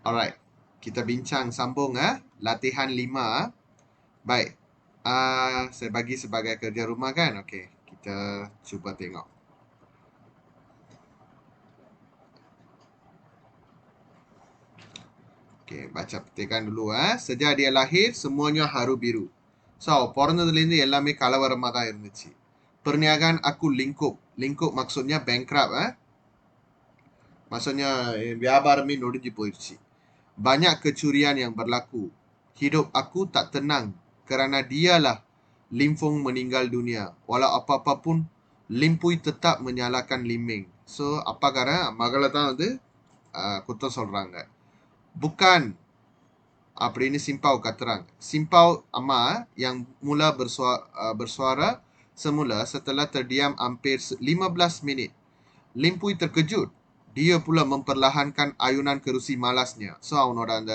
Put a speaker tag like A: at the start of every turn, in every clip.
A: Alright. Kita bincang sambung latihan 5. Baik. Saya bagi sebagai kerja rumah kan? Okey. Kita cuba tengok. Okey, baca petikan dulu Sejak dia lahir semuanya haru biru. So, பிறந்ததுலேருந்து எல்லாமே கலவரமா தான் இருந்துச்சு. Perniagaan aku lingkup. Lingkup maksudnya bankrupt Maksudnya வியாபாரமே நொடிஞ்சு போயிடுச்சு. Banyak kecurian yang berlaku. Hidup aku tak tenang kerana dialah Lim Fong meninggal dunia. Walau apa-apa pun, Lim Pui tetap menyalahkan Lim Ming. So, apakah மகளை தான் வந்து குத்தம் சொல்றாங்க. Bukan அப்படின்னு Simpau kataran. Simpau Amma yang mula bersuara semula setelah terdiam hampir 15 minit. Lim Pui terkejut. Dia pula memperlahankan ayunan kerusi malasnya. So, அவனோட அந்த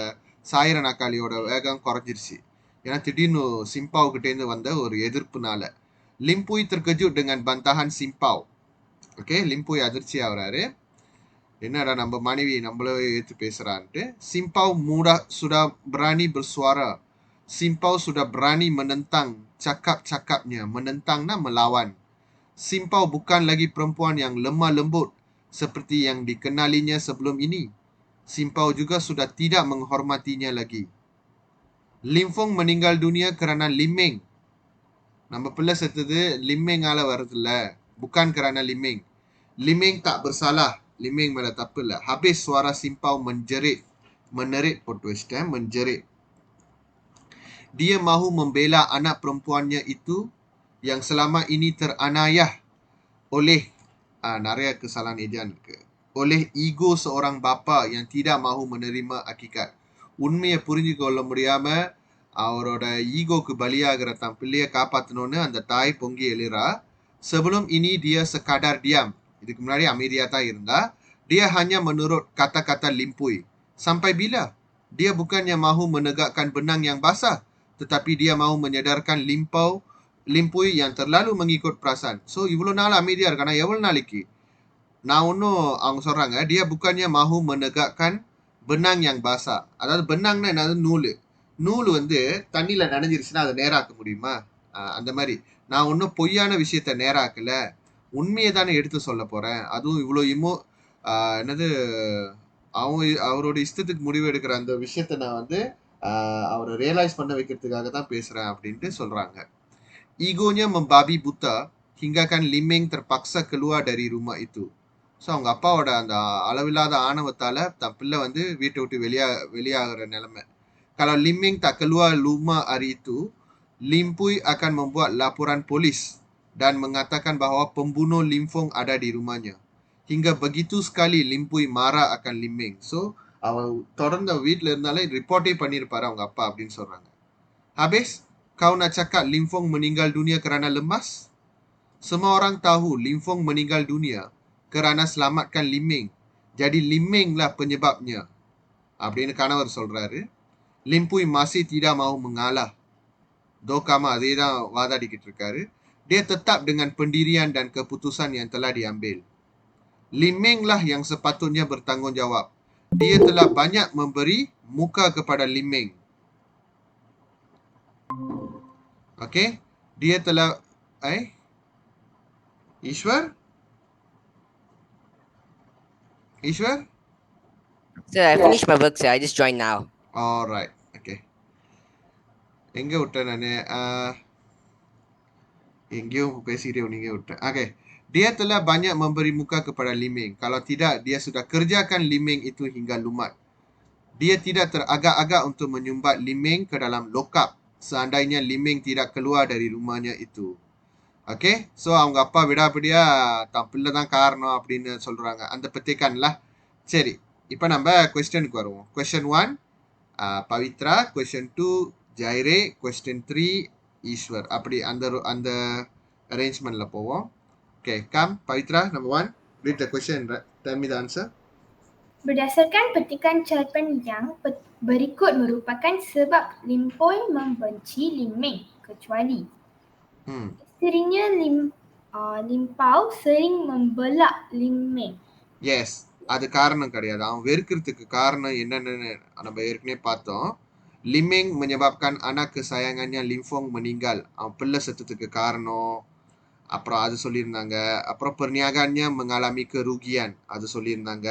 A: சாயிர நாக்காளியோட வேகம் குறைஞ்சிருச்சு. ஏன்னா திடீர்னு சிம்பாவு கிட்டேருந்து வந்த ஒரு எதிர்ப்புனால. லிம்புய் terkejut dengan bantahan Simpau. Okay, லிம்புய் அதிர்ச்சி ஆகுறாரு. என்னடா நம்ம மனைவி நம்மளே ஏற்று பேசுறான்ட்டு. Simpau sudah berani bersuara. Simpau sudah berani menentang cakap-cakapnya. Menentangnya melawan. Simpau bukan lagi perempuan yang lemah lembut seperti yang dikenalinya sebelum ini. Simpau juga sudah tidak menghormatinya lagi. Lim Fong meninggal dunia kerana Lim Ming. நம்ம பிள்ளை செத்தது லிம்மிங்கால வருதுல்ல, bukan kerana Lim Ming. Lim Ming tak bersalah. Lim Ming மேல தப்பு இல்ல. Habis suara Simpau menjerit. Menerit pun twist menjerit. Dia mahu membela anak perempuannya itu yang selama ini teranayah oleh நிறைய kesalahan ejaan oleh ego seorang bapa yang tidak mahu menerima hakikat. உண்மையை புரிஞ்சு கொள்ள முடியாம அவரோட ஈகோக்கு பலியாகிற தன் பிள்ளையை காப்பாற்றணும்னு அந்த தாய் பொங்கி எழுறா. Sebelum ini dia sekadar diam. இதுக்கு முன்னாடி அமைதியா தான் இருந்தா. Dia hanya menurut kata-kata Lim Pui. Sampai bila? Dia bukannya mahu menegakkan benang yang basah, tetapi dia mahu menyedarkan Lim Pui yang terlalu mengikut perasaan. So, இவ்வளவு நாள் அமைதியா இருக்கானா எவ்வளவு நாளைக்கு? நான் ஒன்றும் அவங்க சொல்றாங்க dia bukannya mahu menegakkan benang yang basah. அதாவது benangனா என்னது? நூல் வந்து தண்ணியில நனைஞ்சிருச்சுன்னா அதை நேராக்க முடியுமா? அந்த மாதிரி நான் ஒன்றும் பொய்யான விஷயத்த நேராக்கல, உண்மையை தானே எடுத்து சொல்ல போறேன். அதுவும் இவ்வளோ என்னது அவரோட இஷ்டத்துக்கு முடிவு எடுக்கிற அந்த விஷயத்த நான் வந்து அவரை ரியலைஸ் பண்ண வைக்கிறதுக்காக தான் பேசுறேன் அப்படின்ட்டு சொல்றாங்க. Egonya membabi buta hinggakan Lim Ming terpaksa keluar dari rumah itu. So அவங்க அப்பாவோட அந்த அளவில்லாத ஆணவத்தால தன் பிள்ளை வந்து வீட்டை விட்டு வெளியாகிற நிலைமை. Kalau Lim Ming tak keluar rumah hari itu, Lim Pui akan membuat laporan polis dan mengatakan bahawa pembunuh Lim Fong ada di rumahnya. Hingga begitu sekali Lim Pui marah akan Lim Ming. So, அவன் தொடர்ந்து வீட்டில் இருந்தாலே ரிப்போர்ட்டே பண்ணியிருப்பாரு அவங்க அப்பா அப்படின்னு சொல்றாங்க. Habis, kau nak cakap Lim Fong meninggal dunia kerana lemas? Semua orang tahu Lim Fong meninggal dunia kerana selamatkan Lim Ming. Jadi Lim Ming lah penyebabnya. அப்படின்னு கணவர் சொல்றாரு. Lim Pui masih tidak mahu mengalah. Dokama அதே தான் வாதாடிக்கிட்டு இருக்காரு. Dia tetap dengan pendirian dan keputusan yang telah diambil. Lim Ming lah yang sepatutnya bertanggungjawab. Dia telah banyak memberi muka kepada Lim Ming. Okay? Dia telah Ishwar?
B: Sir, I finished my work, sir. I just joined now.
A: Alright. Okay. எங்க விட்டேன் நானு? எங்கேயோ பேசிட்டே நீங்க விட்டேன். Okay. Dia telah banyak memberi muka kepada Lim Ming. Kalau tidak, dia sudah kerjakan Lim Ming itu hingga lumat. Dia tidak teragak-agak untuk menyumbat Lim Ming ke dalam lokap seandainya Lim Ming tidak keluar dari rumahnya itu. Okay? So, அவங்க அப்பா விடாப்பிடியா தான் பிள்ளை தான் காரணம் அப்படின்னு சொல்றாங்க. அந்த petikanlah. சரி, இப்போ நம்ம கொஸ்டினுக்கு வருவோம். Question 1, Pavitra. Question 2, Jaire. Question 3, Ishwar. அப்படி அந்த arrangementல போவோம். Okay, come Pavitra, number 1. Read the question, tell me the answer.
C: Berdasarkan petikan cerpen yang berikut merupakan sebab Lim Pui membenci Lim Ming, kecuali isterinya Lim Pau sering membelak Lim Ming.
A: Yes. அது காரணம் கிடையாது. அவன் வெறுக்கிறதுக்கு காரணம் என்னன்னு நம்ம ஏற்கனவே பார்த்தோம். Limeng menyebabkan anak kesayangannya Limfong meninggal. அவன் பிள்ளை செத்ததுக்கு காரணம். அப்புறம் அது சொல்லியிருந்தாங்க. அப்புறம் perniagaannya mengalami kerugian. அது சொல்லியிருந்தாங்க.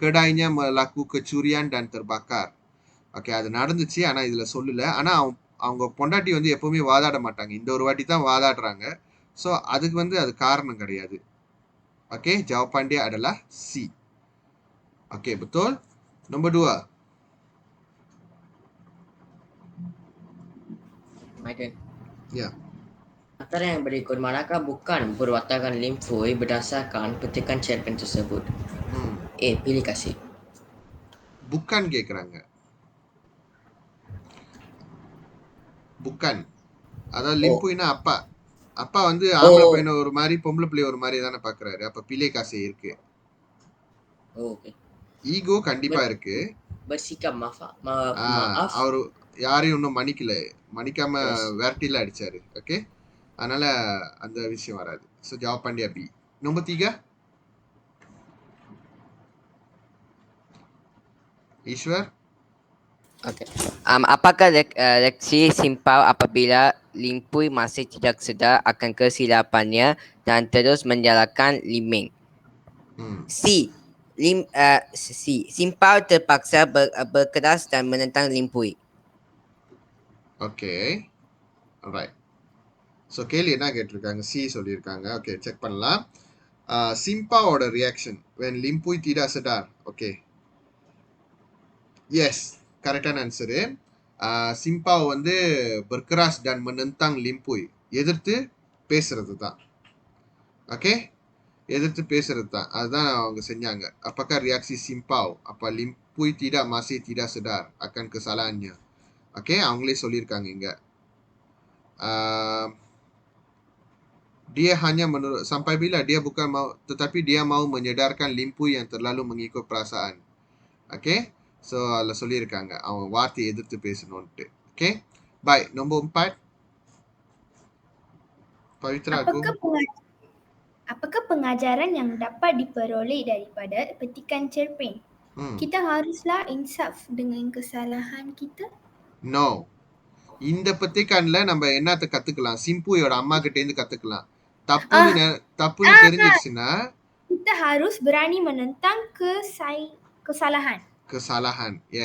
A: Kedainya melaku kecurian dan terbakar. Okay, அது நடந்துச்சு. ஆனா இதுல சொல்லல. ஆனா அவங்க பொண்டாட்டி வந்து எப்பவுமே வாதாட மாட்டாங்க. இந்த ஒரு வாட்டி தான் வாதாடுறாங்க. ஸோ அதுக்கு வந்து அது காரணம் கிடையாது. Okay, jawapan dia adalah C. Okey, betul. Nombor 2.
B: My turn.
A: Ya.
B: Antara yang berikut manakah bukan berwatakkan limfoid berdasarkan petikan cerpen tersebut? A. Pilih kasih.
A: Bukan கேக்குறாங்க. புக்கன். அதாவது லிம்புனா அப்பா. அப்பா வந்து ஆம்பளை பையனை ஒரு மாதிரி பொம்பளை பிள்ளைய ஒரு மாதிரி தானே பாக்குறாரு. அப்ப பிள்ளை காசு இருக்கு.
B: Okay.
A: ஈகோ கண்டிப்பா இருக்கு.
B: Bersikap maaf.
A: அவரு யாரையும் இன்னும் மன்னிக்காம விரட்டில அடிச்சாரு. ஓகே, அதனால அந்த விஷயம் வராது. ஸோ ஜவாப் பண்ணியா பி. Number 3. Eswar.
B: Okay. Apakah reaksi simpau apabila Limpui masih tidak sedar akan kesilapannya dan terus menyalahkan Limeng? C. Simpau terpaksa berkeras dan menentang Limpui.
A: Okay. Alright. So கேள்வி என்ன கேட்டிருக்காங்க? சி சொல்லியிருக்காங்க. ஓகே, செக் பண்ணலாம். சிம்பாவோட reaction when Limpui tidak sedar. Okay, yes, கரெக்டான answer. சிம்பாவ் வந்து berkeras dan menentang லிம்புய், எதிர்த்து பேசுறது தான். ஓகே, எதிர்த்து பேசுறது தான். அதுதான் அவங்க செஞ்சாங்க. apakah reaksi simpau apa limpuy masih tidak sedar akan kesalahannya. Okay, அவங்களே சொல்லியிருக்காங்க இங்க. Dia hanya menurut sampai bila dia bukan mau, tetapi dia mau menyedarkan limpu yang terlalu mengikut perasaan. Okay, so அதில் சொல்லியிருக்காங்க அவன் வார்த்தையை எதிர்த்து பேசணும்ட்டு. Okay, baik. Nombor 4. Pavitra,
C: Apakah pengajaran yang dapat diperoleh daripada petikan cerpen? Kita haruslah insaf dengan kesalahan kita?
A: No. இந்த petikanல நம்ம என்னத்தை கத்துக்கலாம்? சிம்புயோட அம்மா கிட்ட இருந்து கத்துக்கலாம். தப்புன்னு தெரிஞ்சிருச்சுன்னா
C: kita harus berani menentang kesalahan.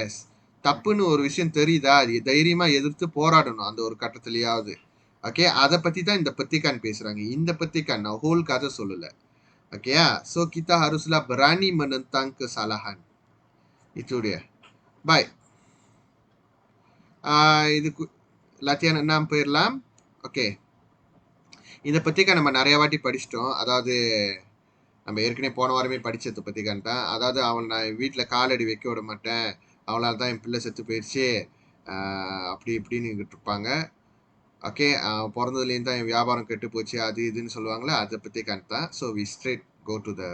A: Yes. தப்புன்னு ஒரு விஷயம் தெரியுதா, அது தைரியமா எதிர்த்து போராடணும் அந்த ஒரு கட்டத்திலேயாவது. ஓகே, அதை பத்தி தான் இந்த petikan பேசுறாங்க. இந்த petikan நான் ஹோல் கதை சொல்லல. ஓகேயா? So kita haruslah berani menentang kesalahan. Itu dia. Baik. இதுக்கு latihan 6 போயிடலாம். ஓகே, இதை பற்றிக்கா நம்ம நிறைய வாட்டி படிச்சிட்டோம். அதாவது நம்ம ஏற்கனவே போன வாரமே படித்ததை பற்றிக்கான் தான். அதாவது நான் வீட்டில் காலடி வைக்க விட மாட்டேன், அவளால் தான் என் பிள்ளை செத்து போயிடுச்சு, அப்படி இப்படின்னு இருப்பாங்க. ஓகே, பிறந்ததுலேருந்து தான் என் வியாபாரம் கெட்டு போச்சு, அது இதுன்னு சொல்லுவாங்களே, அதை பற்றிக்கான் தான். So we straight go to the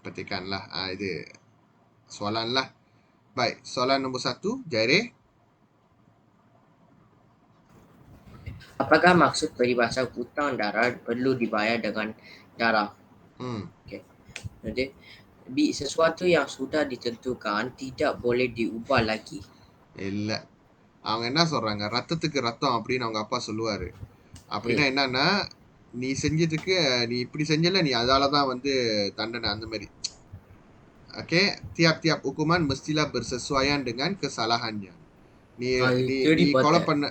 A: பற்றிக்கான்ல. இது soalanlah. Baik, soalan nombor 1, Jaire.
B: Apakah maksud peribahasa hutang darah perlu dibayar dengan darah? Okay. Jadi, sesuatu yang sudah ditentukan tidak boleh diubah lagi.
A: இல்லை, அவங்க என்ன சொல்றாங்க, ரத்தத்துக்கு ரத்தம் அப்படின்னு அவங்க அப்பா சொல்லுவாரு. அப்படின்னா என்னன்னா, நீ செஞ்சதுக்கு நீ இப்படி செஞ்சல, நீ அதால தான் வந்து தண்டனை, அந்த மாதிரி. Okay, tiap-tiap hukuman mestilah bersesuaian dengan kesalahannya. நீ கொலை பண்ண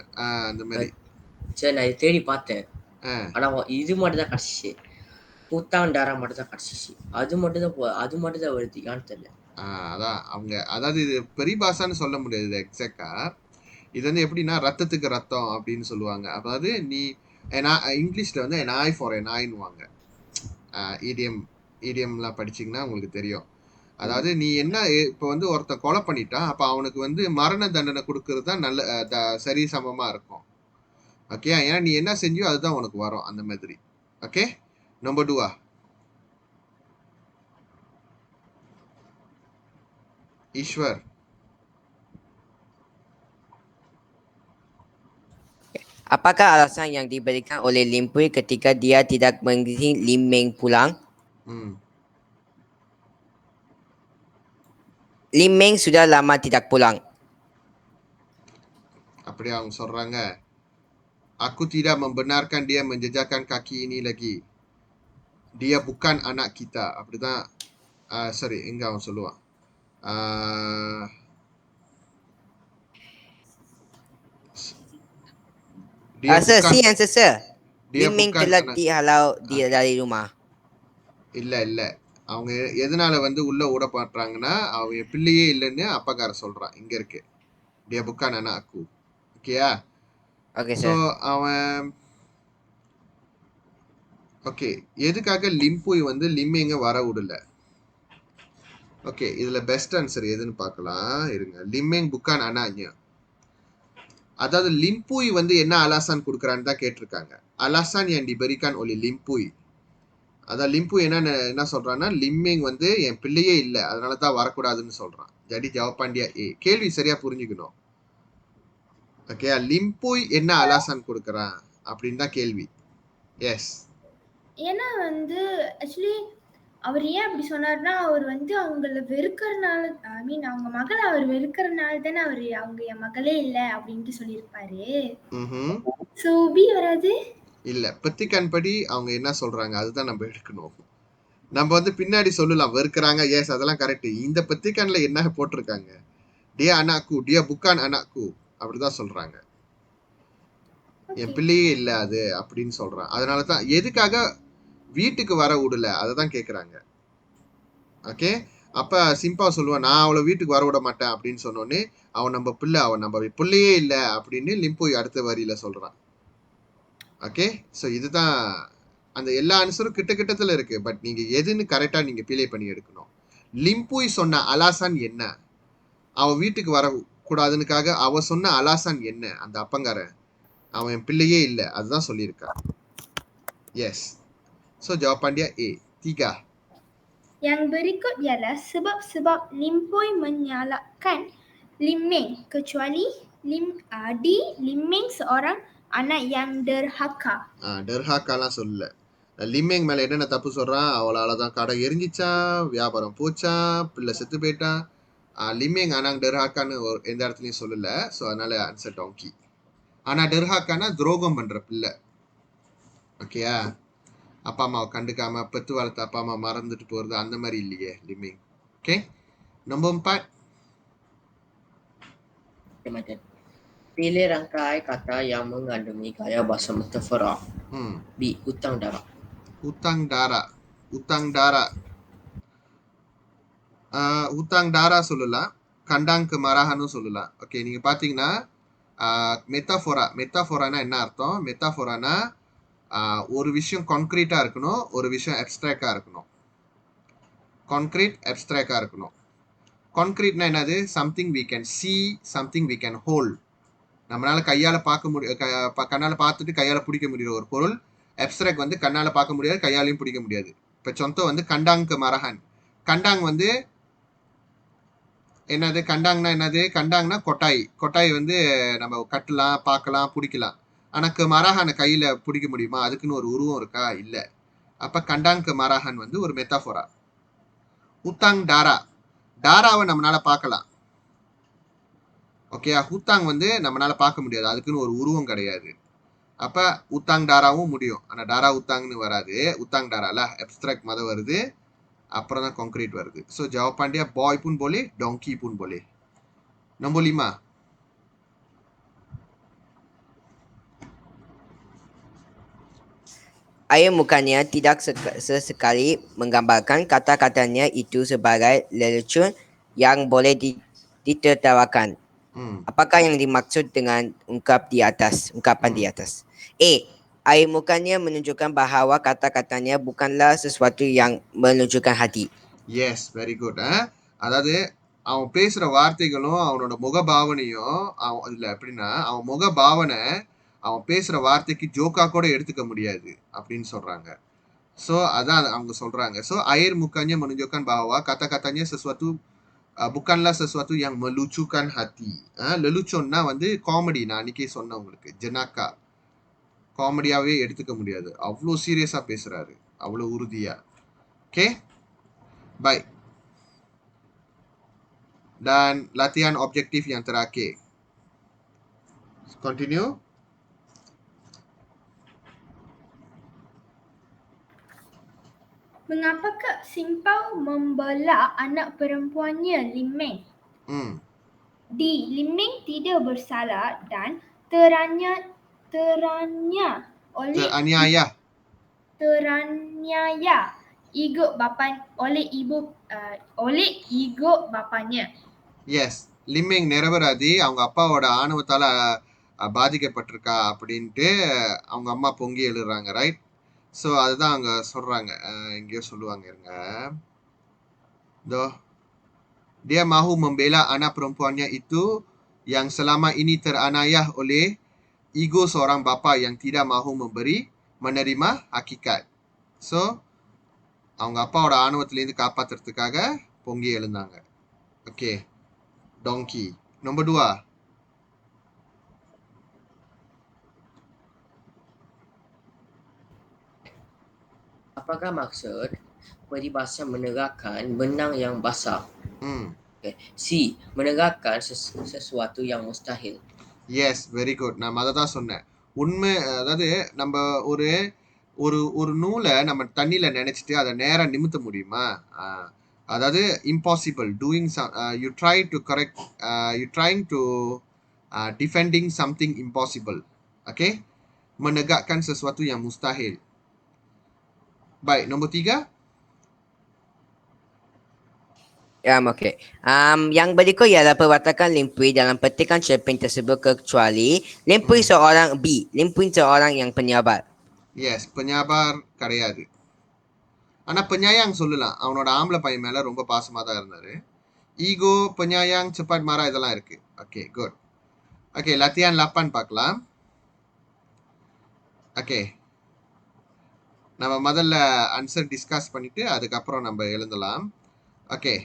A: அந்த மாதிரி.
B: சரி, நான் தேடி பார்த்தேன். ஆனா இது மட்டும் தான் கடைசி. ஹூட்டாங் டாரா மட்டும் தான் கடைசி. அது மட்டும் தான் வருது. ஏன்னு தெரியல.
A: அதான் அவங்க, அதாவது இது பெரிபாசான்னு சொல்ல முடியாது இது எக்ஸாக்டா. இது வந்து எப்படின்னா ரத்தத்துக்கு ரத்தம் அப்படின்னு சொல்லுவாங்க. அதாவது நீ இங்கிலீஷ்ல வந்து an eye for an eyeன்னுவாங்க. இடியம்லாம் படிச்சிங்கன்னா உங்களுக்கு தெரியும். அதாவது நீ என்ன, இப்போ வந்து ஒருத்தன் கொலை பண்ணிட்டான், அப்போ அவனுக்கு வந்து மரண தண்டனை கொடுக்கறது தான் நல்ல சரி சமமாக இருக்கும். ஓகே, ஏன்னா நீ என்ன செஞ்சியோ அதுதான் உனக்கு வரும், அந்த மாதிரி. Okay, number 2. Eswar.
B: Apakah alasan yang diberikan oleh Limpui ketika dia tidak mengizinkan Lim Meng pulang?
D: Lim Meng sudah lama tidak pulang.
A: Apa dia அவங்க சொல்றாங்க? Aku tidak membenarkan dia menjejakkan kaki ini lagi. Dia bukan anak kita. அப்படிதான் sorry, எங்க அவன் சொல்லுவான். Dia
D: Sir,
A: bukan
D: si answer sir.
A: dia
D: Lim Meng
A: bukan
D: telah
A: anak
D: dihalau dari rumah.
A: இல்ல அவங்க எதனால வந்து உள்ள ஓட பாட்டுறாங்கன்னா அவங்க பிள்ளையே இல்லைன்னு அப்பாக்கார சொல்றான். இங்க இருக்கு dia bukan anak aku. ஓகேயா?
D: Okay
A: so
D: sir.
A: அவன் ஓகே எதுக்காக லிம்போய் வந்து லிம்மிங்க வர விடல? ஓகே இதுல பெஸ்ட் ஆன்சர் எதுன்னு பார்க்கலாம் இருங்க. லிம்மிங் புக்கான் அனாnya. அதாவது லிம்புய் வந்து என்ன அலாசான் கொடுக்குறான்னு தான் கேட்டிருக்காங்க. அலாசான் yang diberikan oleh லிம்புய். அதான் லிம்பு என்ன சொல்றான்னா லிம்மிங் வந்து என் பிள்ளையே இல்லை அதனால தான் வரக்கூடாதுன்னு சொல்றான். jadi jawapan dia A. கேள்வி சரியா புரிஞ்சுக்கணும். ஓகே லிம்புய் என்ன அலாசான் கொடுக்குறான் அப்படின்னு தான் கேள்வி. எஸ்.
C: ஏன்னா வந்து ஆக்சுவலி அவர் ஏன் அப்படி சொன்னார்னா அவர் வந்து அவங்கள வெறுக்கிறனால அவங்க மகளை அவர் வெறுக்கிறனால தானே அவர் அவங்க என் மகளே இல்லை அப்படின்ட்டு சொல்லியிருப்பாரு. ஸோ பி வராது.
A: இல்ல பெத்திக்கான் படி அவங்க என்ன சொல்றாங்க அதுதான் நம்ம எடுக்கணும். நம்ம வந்து பின்னாடி சொல்லலாம் வெறுக்கிறாங்க. எஸ் அதெல்லாம் கரெக்ட். இந்த பெத்திக்கான்ல என்ன போட்டிருக்காங்க? டியா அனாக்கு டியா புக்கான் அனாக்கு அப்படிதான் சொல்றாங்க. என் பிள்ளையே இல்ல அது அப்படின்னு சொல்றான். அதனாலதான் எதுக்காக வீட்டுக்கு வர விடல அதை தான் கேட்குறாங்க. ஓகே அப்ப சிம்பா சொல்லுவான் நான் அவளை வீட்டுக்கு வர விட மாட்டேன் அப்படின்னு சொன்னோன்னே அவன் நம்ம பிள்ளை அவன் நம்ம பிள்ளையே இல்லை அப்படின்னு லிம்போய் அடுத்த வரியில சொல்றான். ஓகே ஸோ இதுதான் அந்த எல்லா ஆன்சரும் கிட்டத்துல இருக்கு. பட் நீங்க எதுன்னு கரெக்டா நீங்க பிளே பண்ணி எடுக்கணும். லிம்போய் சொன்ன அலாசான் என்ன? அவன் வீட்டுக்கு வர கூடாதுன்னுக்காக அவ சொன்ன அலாசான் என்ன? அந்த அப்பங்காரன் அவன் என் பிள்ளையே இல்லை அதுதான் சொல்லியிருக்கான். Yes. So jawapan dia A. 3.
C: Yang berikut ialah sebab-sebab Lim-Pui menyalahkan Lim Meng kecuali Lim Meng seorang anak yang derhaka.
A: derhakaலாம் சொல்லல. லிம்மேங் மேல என்னென்ன தப்பு சொல்றான்? அவளால தான் கடை எரிஞ்சிச்சான், வியாபாரம் போச்சான், பிள்ளை செத்து போயிட்டான். லிம்மேங் ஆனாங்க டெர்ஹாக்கான்னு எந்த இடத்துலையும் சொல்லல. ஸோ அதனால ஆன்சர் டாங்கி. ஆனா டெர்ஹாக்கானா துரோகம் பண்ற பிள்ளை. ஓகேயா? அப்பா அம்மாவை கண்டுக்காம பெத்து வளர்த்த அப்பா அம்மா மறந்துட்டு போறது அந்த மாதிரி இல்லையே லிம்மிங். Okay nombor 4.
B: Pilih rangkai kata yang mengandungi gaya bahasa metafora. B. Utang darah.
A: Utang darah. Utang darah. Utang darah சொல்லலாம். கண்டாங் கமராஹனும் சொல்லலாம். ஓகே நீங்க பாத்தீங்கன்னா மெட்டாஃபோரானா என்ன அர்த்தம்? மெட்டாஃபோரானா ஒரு விஷயம் கான்கிரீட்டா இருக்கணும், ஒரு விஷயம் அப்ஸ்ட்ராக்டா இருக்கணும். கான்கிரீட் அப்ஸ்ட்ராக்டா இருக்கணும். கான்கிரீட்னா என்னது? Something we can see, something we can hold. நம்மளால கையால பார்க்க முடியும், கண்ணால பார்த்துட்டு கையால பிடிக்க முடியுற ஒரு பொருள். அப்ஸ்ட்ராக்ட் வந்து கண்ணால பார்க்க முடியாது, கையாலையும் பிடிக்க முடியாது. இப்போ சொந்தம் வந்து கண்டாங் மரஹன். கண்டாங் வந்து என்னது? கண்டாங்னா என்னது? கண்டாங்னா கொட்டாய். கொட்டாய் வந்து நம்ம கட்டலாம், பார்க்கலாம், பிடிக்கலாம். ஆனால் மராஹானை கையில் பிடிக்க முடியுமா? அதுக்குன்னு ஒரு உருவம் இருக்கா? இல்லை. அப்போ கண்டாங் மராஹன் வந்து ஒரு மெத்தாஃபோரா. உத்தாங் டாரா. டாராவை நம்மளால பார்க்கலாம். ஓகே ஹூத்தாங் வந்து நம்மளால பார்க்க முடியாது, அதுக்குன்னு ஒரு உருவம் கிடையாது. அப்போ உத்தாங் டாராவும் முடியும். ஆனால் டாரா உத்தாங்னு வராது. உத்தாங் டாரால அப்ஸ்ட்ராக்ட் மதம் வருது, அப்புறம் தான் கான்கிரீட் வருது. So jawapan dia boy pun boleh, donkey pun boleh. Nombor 5.
D: Ayah mukanya tidak sesekali menggambarkan kata-katanya itu sebagai lelucon yang boleh ditertawakan. Apakah yang dimaksud dengan ungkapan di atas? A. Air mukanya menunjukkan bahawa kata-katanya bukanlah sesuatu yang menunjukkan hati.
A: Yes, very good. அதாவது அவன் பேசுற வார்த்தைகளும் அவனோட முக பாவனையும் இல்லை எப்படின்னா அவன் முக பாவனை அவன் பேசுற வார்த்தைக்கு ஜோக்கா கூட எடுத்துக்க முடியாது அப்படின்னு சொல்றாங்க. ஸோ அதான் அவங்க சொல்றாங்க. So air mukanya menunjukkan bahwa kata-katanya sesuatu bukanlah sesuatu yang melucukan hati. லெலுச்சோன்னா வந்து காமெடி. நான் அன்னைக்கே சொன்னேன் உங்களுக்கு, ஜெனாக்கா காமெடியாவே எடுத்துக்க முடியாது. அவ்வளோ சீரியஸா பேசுறாரு, அவ்வளோ உறுதியா. Okay bye. Dan latihan objektif yang terakhir. Continue.
C: Mengapakah Simpao membela anak perempuannya Lim Meng? D. Lim Meng tidak bersalah dan teraniaya oleh ego bapanya.
A: Yes. Lim Meng நிரபராதி. அவங்க அப்பாவோட ஆணவத்தால பாதிக்கப்பட்டிருக்கா அப்படின்ட்டு அவங்க அம்மா பொங்கி எழுதுறாங்க, ரைட்? ஸோ அதுதான் அவங்க சொல்றாங்க. எங்கேயோ சொல்லுவாங்க, இருங்க. Dia mahu membela anak perempuannya itu yang selama ini teranayah oleh ego seorang bapa yang tidak mahu menerima hakikat. So, அவங்க அப்பாவோட ஆணவத்திலேருந்து காப்பாத்துறதுக்காக பொங்கி எழுந்தாங்க. Okay, donkey. Nombor 2.
B: Apakah maksud peribahasa menegakkan benang yang basah? Okay. C. Menegakkan sesuatu yang mustahil.
A: Yes, very good. நான் அதை தான் சொன்னேன். உண்மை, அதாவது நம்ம ஒரு ஒரு ஒரு நூலை நம்ம தண்ணியில நினைச்சிட்டு அதை நேரம் நிமித்த முடியுமா? அதாவது impossible. Doing some, you try to correct, you trying to defending something impossible. Okay? Menegakkan sesuatu yang mustahil. Baik, nombor 3.
D: Okey. Yang berikut ialah perwatakan Lim Pui dalam petikan cerpen tersebut kecuali Lim Pui seorang B. Lim Pui seorang yang penyabar.
A: Yes, penyabar கிடையாது. ஆனா penyayang சொல்லலாம். அவனோட ஆம்பளை பையன் மேல ரொம்ப பாசமா தான் இருந்தாரு. ஈகோ, penyayang, cepat marah இதெல்லாம் இருக்கு. Okay, good. ஓகே, latihan 8 பார்க்கலாம். ஓகே, நம்ம முதல்ல ஆன்சர் டிஸ்கஸ் பண்ணிட்டு அதுக்கப்புறம் நம்ம எழுதலாம். ஓகே,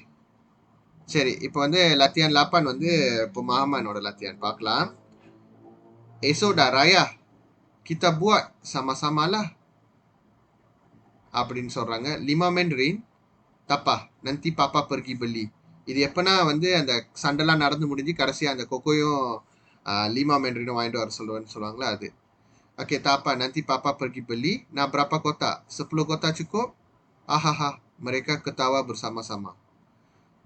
A: சரி. இப்போ வந்து latihan 8 வந்து pemahamanோட latihan பார்க்கலாம். Esok dah raya, kita buat sama-sama lah அப்படின்னு சொல்றாங்க. 5 Mandarin, தப்பா, nanti papa pergi beli. இது எப்பனா வந்து அந்த சண்டைலாம் நடந்து முடிஞ்சு கடைசியா அந்த கொக்கோயும் 5 Mandarin வாங்கிட்டு வர சொல்லுவாங்களா அது. Okay, tapa, nanti papa pergi beli. Nah, berapa kotak? 10 kotak cukup? Ahaha, mereka ketawa bersama-sama.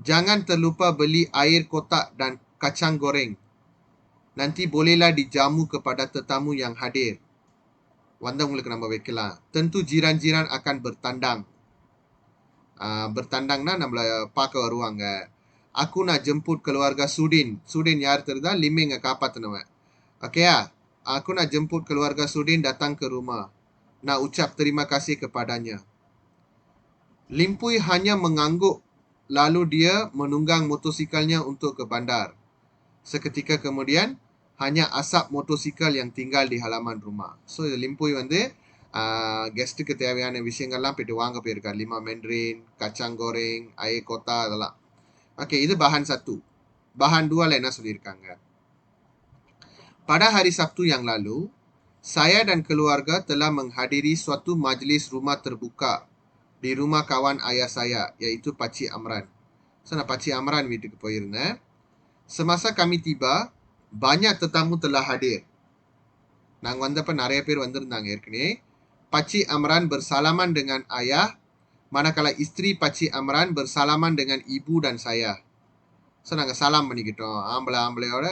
A: Jangan terlupa beli air kotak dan kacang goreng. Nanti bolehlah dijamu kepada tetamu yang hadir. வந்தவங்களுக்கு நம்ம வைக்கலாம். Tentu jiran-jiran akan bertandang. Bertandangனா நம்மள பார்க்க வருவாங்க. Aku nak jemput keluarga Sudin. Sudin யார் தெரியுதா? Lim Meng காப்பாத்தினவன். ஓகேயா? Aku nak jemput keluarga Sudin datang ke rumah. Nak ucap terima kasih kepadanya. Lim Pui hanya mengangguk lalu dia menunggang motosikalnya untuk ke bandar. Seketika kemudian hanya asap motosikal yang tinggal di halaman rumah. So, Lim Pui வந்து கெஸ்ட்டுக்கு தேவையான விஷயங்கள்லாம் போயிட்டு வாங்க போயிருக்கார். 5 Mandarin, kacang goreng, air kota அதெல்லாம். Okay, இது bahan 1. Bahan 2 என்ன சொல்லியிருக்காங்க? Pada hari Sabtu yang lalu, saya dan keluarga telah menghadiri suatu majlis rumah terbuka di rumah kawan ayah saya, iaitu Pakcik Amran. So, நான் Pakcik Amran வீட்டுக்கு போயிருந்தேன். Semasa kami tiba, banyak tetamu telah hadir. நாங்க வந்தப்ப நிறைய பேர் வந்திருந்தாங்க ஏற்கனவே. Pakcik Amran bersalaman dengan ayah, manakala isteri Pakcik Amran bersalaman dengan ibu dan saya. So நாங்கள் சலாம் பண்ணிக்கிட்டோம். ஆம்பளையோட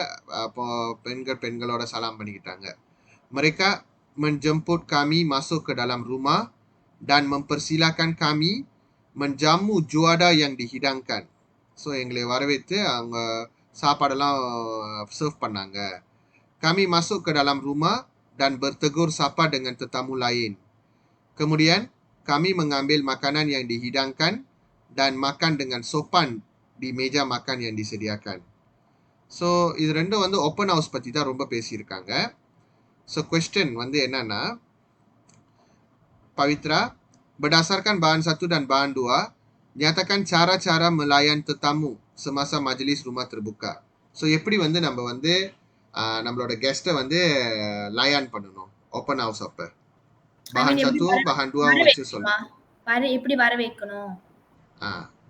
A: அப்போ பெண்களோட சலாம் பண்ணிக்கிட்டாங்க. Mereka menjemput kami masuk ke dalam rumah dan mempersilakan kami menjamu juada yang dihidangkan. So எங்களை வரவேற்று அவங்க சாப்பாடெல்லாம் சர்வ் பண்ணாங்க. Kami masuk ke dalam rumah dan bertegur sapa dengan tetamu lain. Kemudian kami mengambil makanan yang dihidangkan dan makan dengan sopan di meja makan yang disediakan. So இது ரெண்டும் வந்து open house பற்றி தான் ரொம்ப பேசியிருக்காங்க. ஸோ கொஸ்டின் வந்து என்னன்னா, Pavitra, berdasarkan bahan 1 dan bahan 2, nyatakan cara-cara melayan tetamu semasa majlis rumah terbuka. So எப்படி வந்து நம்ம வந்து நம்மளோட கெஸ்ட்டை வந்து லயான் பண்ணணும் ஓப்பன் ஹவுஸ் அப்போ? bahan 1, bahan 2 வச்சு சொல்லணும்.
C: எப்படி வர வைக்கணும்?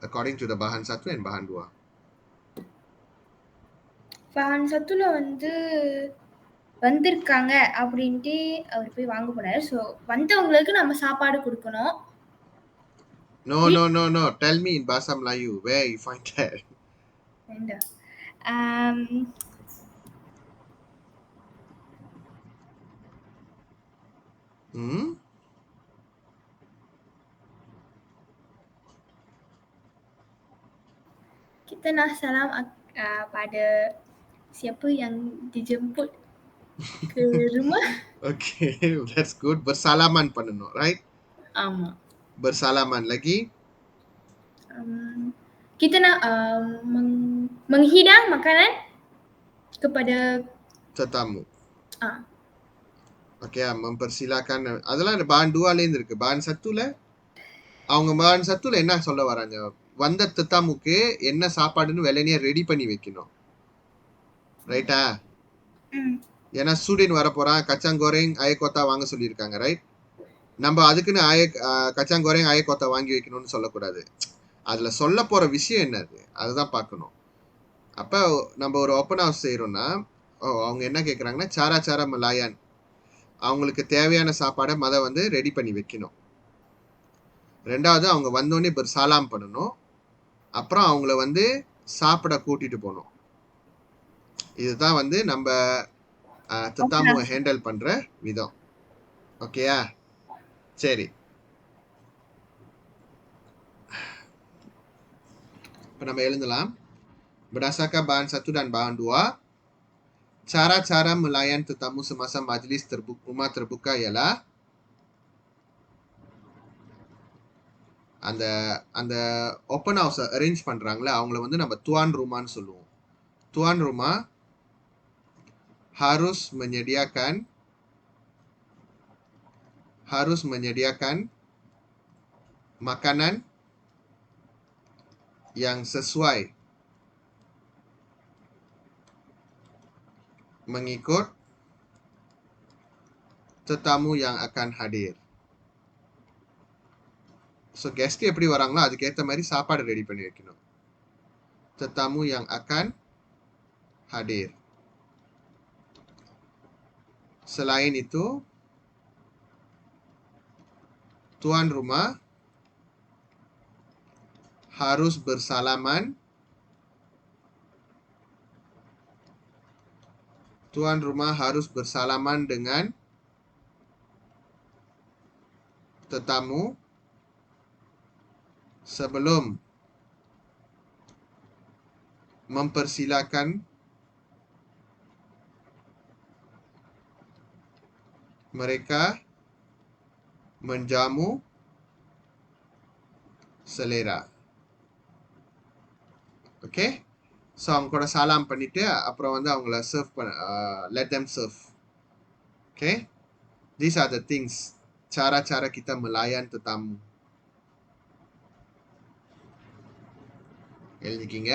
A: According to the bahan 1 and bahan 2.
C: Bahan Satuல வந்து வந்திருக்காங்க அப்படின்ட்டு அவர் போய் வாங்க போனாரு. ஸோ வந்தவங்களுக்கு நம்ம சாப்பாடு குடுக்கணும்.
A: No. Tell me in Bahasa Melayu where you find that.
C: And, um,
A: Hmm?
C: kita nak salam pada siapa yang dijemput ke rumah.
A: Okay, that's good. Bersalaman பண்ணணும், right?
C: ஆமா.
A: Bersalaman lagi.
C: Kita nak menghidang makanan kepada
A: tetamu.
C: Ah.
A: Okay, mempersilakan. அதெல்லாம் பான் 2லேருந்து இருக்கு. பான் 1ல அவங்க பான் 1ல என்ன சொல்ல வராங்க? வந்த தத்தாமுக்கு என்ன சாப்பாடுன்னு வெள்ளனியா ரெடி பண்ணி வைக்கணும். ரைட்டா? ஏன்னா ஸ்டூடெண்ட் வர போறான், கச்சாங்கோரேங் அயக்கோத்தா வாங்க சொல்லியிருக்காங்க, ரைட்? நம்ம அதுக்குன்னு கச்சாங்கோரேங் அயக்கோத்தா வாங்கி வைக்கணும்னு சொல்லக்கூடாது. அதுல சொல்ல போற விஷயம் என்னது அதுதான் பார்க்கணும். அப்ப நம்ம ஒரு ஓப்பன் ஹவுஸ் செய்யறோம்னா அவங்க என்ன கேட்கறாங்கன்னா சாரா சாரா மலாயான் அவங்களுக்கு தேவையான சாப்பாடை வந்து ரெடி பண்ணி வைக்கணும். ரெண்டாவது அவங்க வந்தோடனே சாலாம் பண்ணணும். அப்புறம் அவங்கள வந்து சாப்பிட கூட்டிட்டு போகணும். இதுதான் வந்து நம்ம தத்தாமுவை ஹேண்டில் பண்ற விதம். ஓகேயா? சரி, இப்ப நம்ம எழுதலாம். Berdasarkan bahan 1 dan bahan 2, cara-cara melayan tetamu semasa majlis rumah terbuka ialah அந்த ஓப்பன் ஹவுஸ் அரேஞ்ச் பண்றாங்களே அவங்கள வந்து நம்ம tuan rumahன்னு சொல்லுவோம். tuan rumah harus menyediakan makanan yang sesuai mengikut tetamu yang akan hadir. So guest எப்படி வராங்களோ அதுக்கேற்ற மாதிரி சாப்பாடு ரெடி பண்ணி வைக்கணும். tetamu yang akan hadir. Selain itu, tuan rumah harus bersalaman. Tuan rumah harus bersalaman dengan tetamu sebelum mempersilakan mereka menjamu selera. Okay? So அவங்க கூட சாலாம் பண்ணிட்டு அப்புறம் வந்து அவங்கள சர்வ் பண்ண let them serve. Okay? These are the things. Cara-cara kita melayan tetamu. எழுதிக்கிங்க.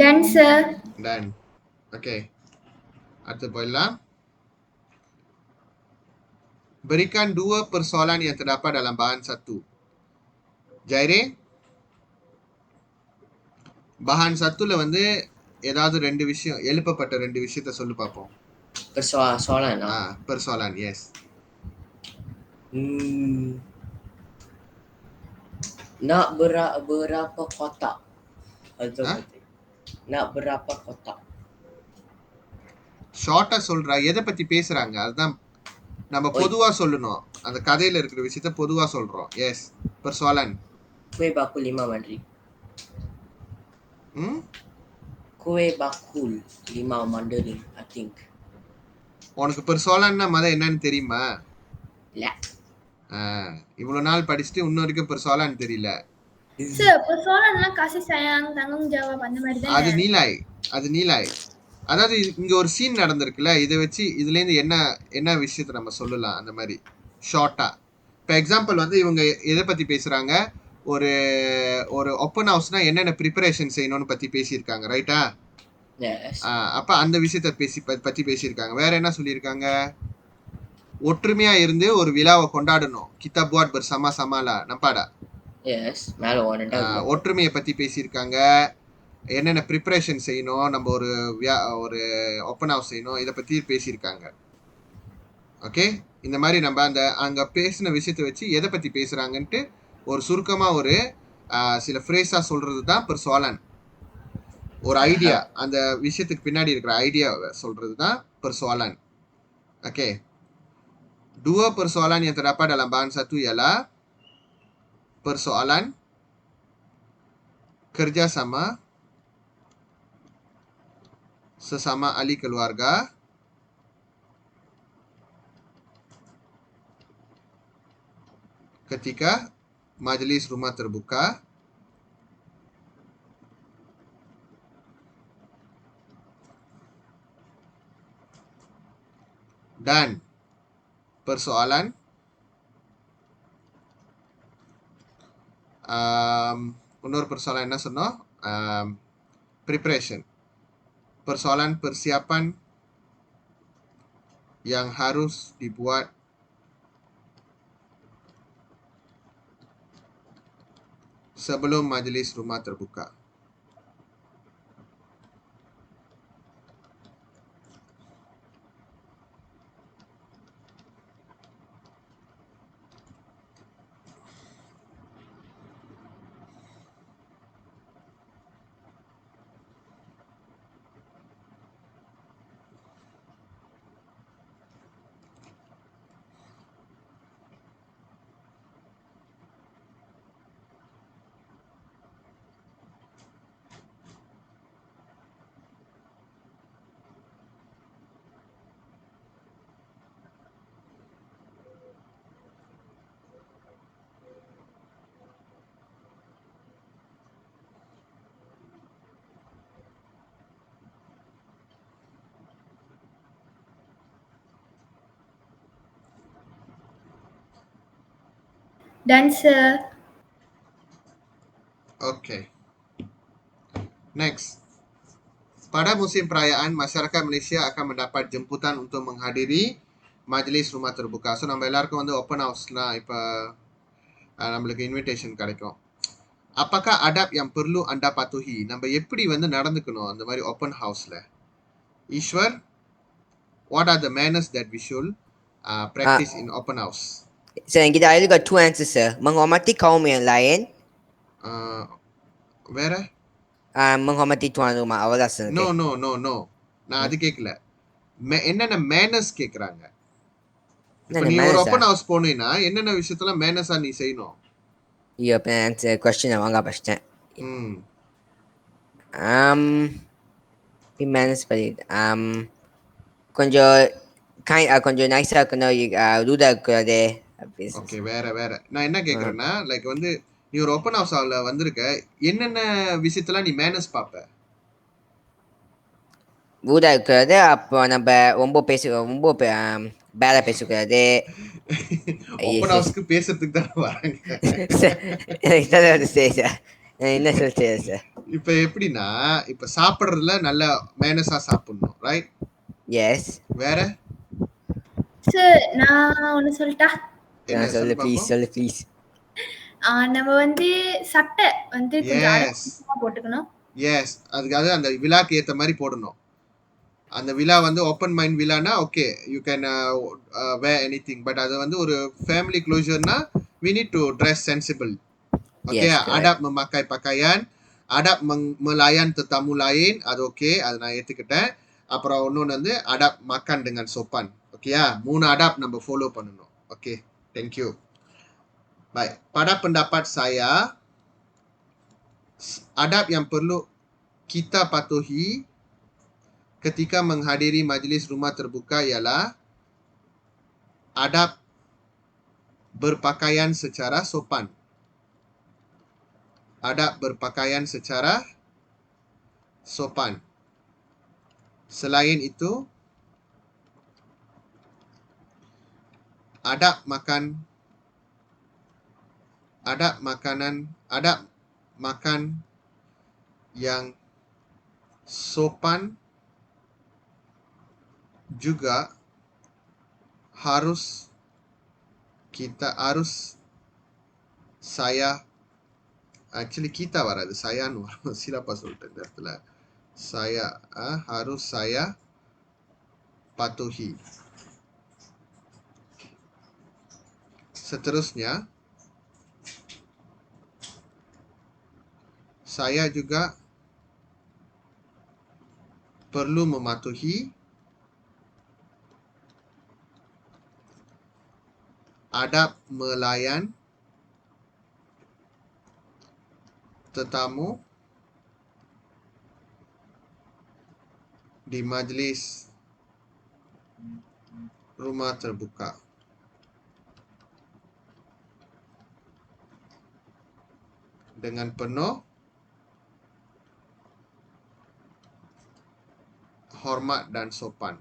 C: Done, sir.
A: Done. Okay. அடுத்து போயிடலாம். Berikan 2 persoalan yang terdapat dalam bahan 1. Jaire, bahan 1ல வந்து ஏதாவது 2 விஷயம் எழுப்பப்பட்ட 2 விஷயத்தை சொல்லு பார்ப்போம்.
B: Persoalan lah.
A: Persoalan, yes.
B: Nak berapa kotak? Nak berapa kotak?
A: ஷார்ட்டா சொல்றா. எதை பத்தி பேசுறாங்க அதுதான் நம்ம பொதுவா சொல்லணும். அந்த கதையில இருக்கிற விஷயத்த பொதுவா சொல்றோம். Yes, persoalan.
B: Kuih bakul 5 mandri. Kuih bakul 5 mandarin, I think.
A: உனக்கு persoalanனா என்னன்னு தெரியுமா?
B: இல்ல.
A: இவ்வளவு நாள் படிச்சுட்டு இன்னும் வரைக்கும் persoalan தெரியல.
C: Sir, persoalanலாம் kasih sayang, tanggung jawab அந்த மாதிரி
A: அது
C: தானே?
A: நீலாய். அது நீலாய். அதாவது இங்க ஒரு சீன் நடந்திருக்குல்ல, இதை வச்சு இதுல இருந்து என்ன விஷயத்தை நம்ம சொல்லலாம் அந்த மாதிரி ஷார்ட்டா. இப்போ எக்ஸாம்பிள் வந்து இவங்க எதை பத்தி பேசுறாங்க, ஒரு ஒரு ஓப்பன் ஹவுஸ்னா என்னென்ன ப்ரிப்பரேஷன் செய்யணும்னு பத்தி பேசியிருக்காங்க, ரைட்டா? அப்ப அந்த விஷயத்தை பத்தி பேசியிருக்காங்க. வேற என்ன சொல்லியிருக்காங்க? ஒற்றுமையா இருந்து ஒரு விழாவை கொண்டாடணும். கிதா புவாட் bersama samalah, நம்பாடா? ஒற்றுமையை பத்தி பேசியிருக்காங்க. என்னென்ன ப்ரிப்பரேஷன் செய்யணும், நம்ம ஒரு ஓப்பன் ஹவுஸ் செய்யணும், இதை பத்தி பேசியிருக்காங்க. ஓகே, இந்த மாதிரி நம்ம அங்க பேசின விஷயத்தை வச்சு எதை பத்தி பேசுறாங்கன்ட்டு ஒரு சுருக்கமா ஒரு சில ஃப்ரேஸா சொல்றது தான் persoalan. ஒரு ஐடியா, அந்த விஷயத்துக்கு பின்னாடி இருக்கிற ஐடியா சொல்றது தான் persoalan. Oke. Dua persoalan yang terdapat dalam bahasa itu ialah persoalan kerjasama sesama ahli keluarga ketika majelis rumah terbuka dan persoalan இன்னொரு persoalan என்ன சொன்னோம்? Preparation. Persoalan persiapan yang harus dibuat sebelum majelis rumah terbuka.
C: Dan sir.
A: Oke. Next. Pada musim perayaan, masyarakat Malaysia akan mendapat jemputan untuk menghadiri majlis rumah terbuka. So, நம்ம எல்லாருக்கும் வந்து open ஹவுஸ்லாம் இப்போ நம்மளுக்கு invitation கிடைக்கும். Apakah adab yang perlu anda patuhi? நம்ம எப்படி வந்து நடந்துக்கணும் அந்த மாதிரி ஓப்பன் ஹவுஸ்ல? Ishwar, what are the manners that we should practice in open house?
D: Sir, kita ada juga 2 answers, sir. Menghormati kaum yang lain.
A: வேற?
D: menghormati tuan rumah awal sir.
A: No. நான் அது கேட்கல. என்னென்ன மேனர்ஸ் கேக்குறாங்க? இப்போ நீ ஒரு ஓப்பன் ஹவுஸ் போனீனா என்னென்ன விஷயத்துல மேனர்ஸா நீ செய்யணும்?
D: Iya, answer question yang enggak pasti. Manners seperti கொஞ்சம் நைஸா இருக்கணும், ரூடா இருக்காது.
A: ஓகே, வேற நான் என்ன கேக்குறேன்னா, லைக் வந்து நீ ஒரு ஓப்பன் ஹவுஸ்ல வந்திருக்க, என்னென்ன விஷயத்தெல்லாம் நீ மேனர்ஸ் பாப்ப?
D: ரூடா இருக்காது, அப்போ நம்ம ரொம்ப பேர பேசக்கூடாது.
A: ஓப்பன் ஹவுஸ்க்கு பேசுறதுக்கு தான் வராங்க.
D: என்ன சொல்றேன் சார்?
A: இப்ப எப்படின்னா, இப்ப சாப்பிடுறதுல நல்ல மேனர்ஸா சாப்பிடணும், ரைட்?
D: எஸ்.
A: வேற?
C: சார், நான் ஒன்னு சொல்லட்டா?
D: சொல்லு ப்ளீஸ்.
C: நம்ம வந்து சட்டை வந்து கொஞ்சம் அடக்கமா போட்டுக்கணும். எஸ்,
A: அதுக்காக அந்த விழாக்கு ஏத்த மாதிரி போடணும். அந்த விழா வந்து ஓப்பன் மைண்ட் விழானா okay, you can wear anything, but அது வந்து ஒரு ஃபேமிலி க்ளோஷர்னா we need to dress sensible. Okay, adab memakai pakaian, adab melayan tetamu lain, அது ஓகே, அது நான் ஏத்துக்கிட்டேன். அப்புறம் இன்னொன்று வந்து adab makan dengan sopan. ஓகேயா, 3 adab நம்ம ஃபாலோ பண்ணணும். Okay, thank you. Baik, pada pendapat saya, adab yang perlu kita patuhi ketika menghadiri majlis rumah terbuka ialah adab berpakaian secara sopan. Adab berpakaian secara sopan. Selain itu, adab makan yang sopan juga kita வராது sayanu silapa சொல்லிட்டேன் இந்த இடத்துல harus saya patuhi. Seterusnya, saya juga perlu mematuhi adab melayan tetamu di majlis rumah terbuka. Dengan penuh hormat dan sopan.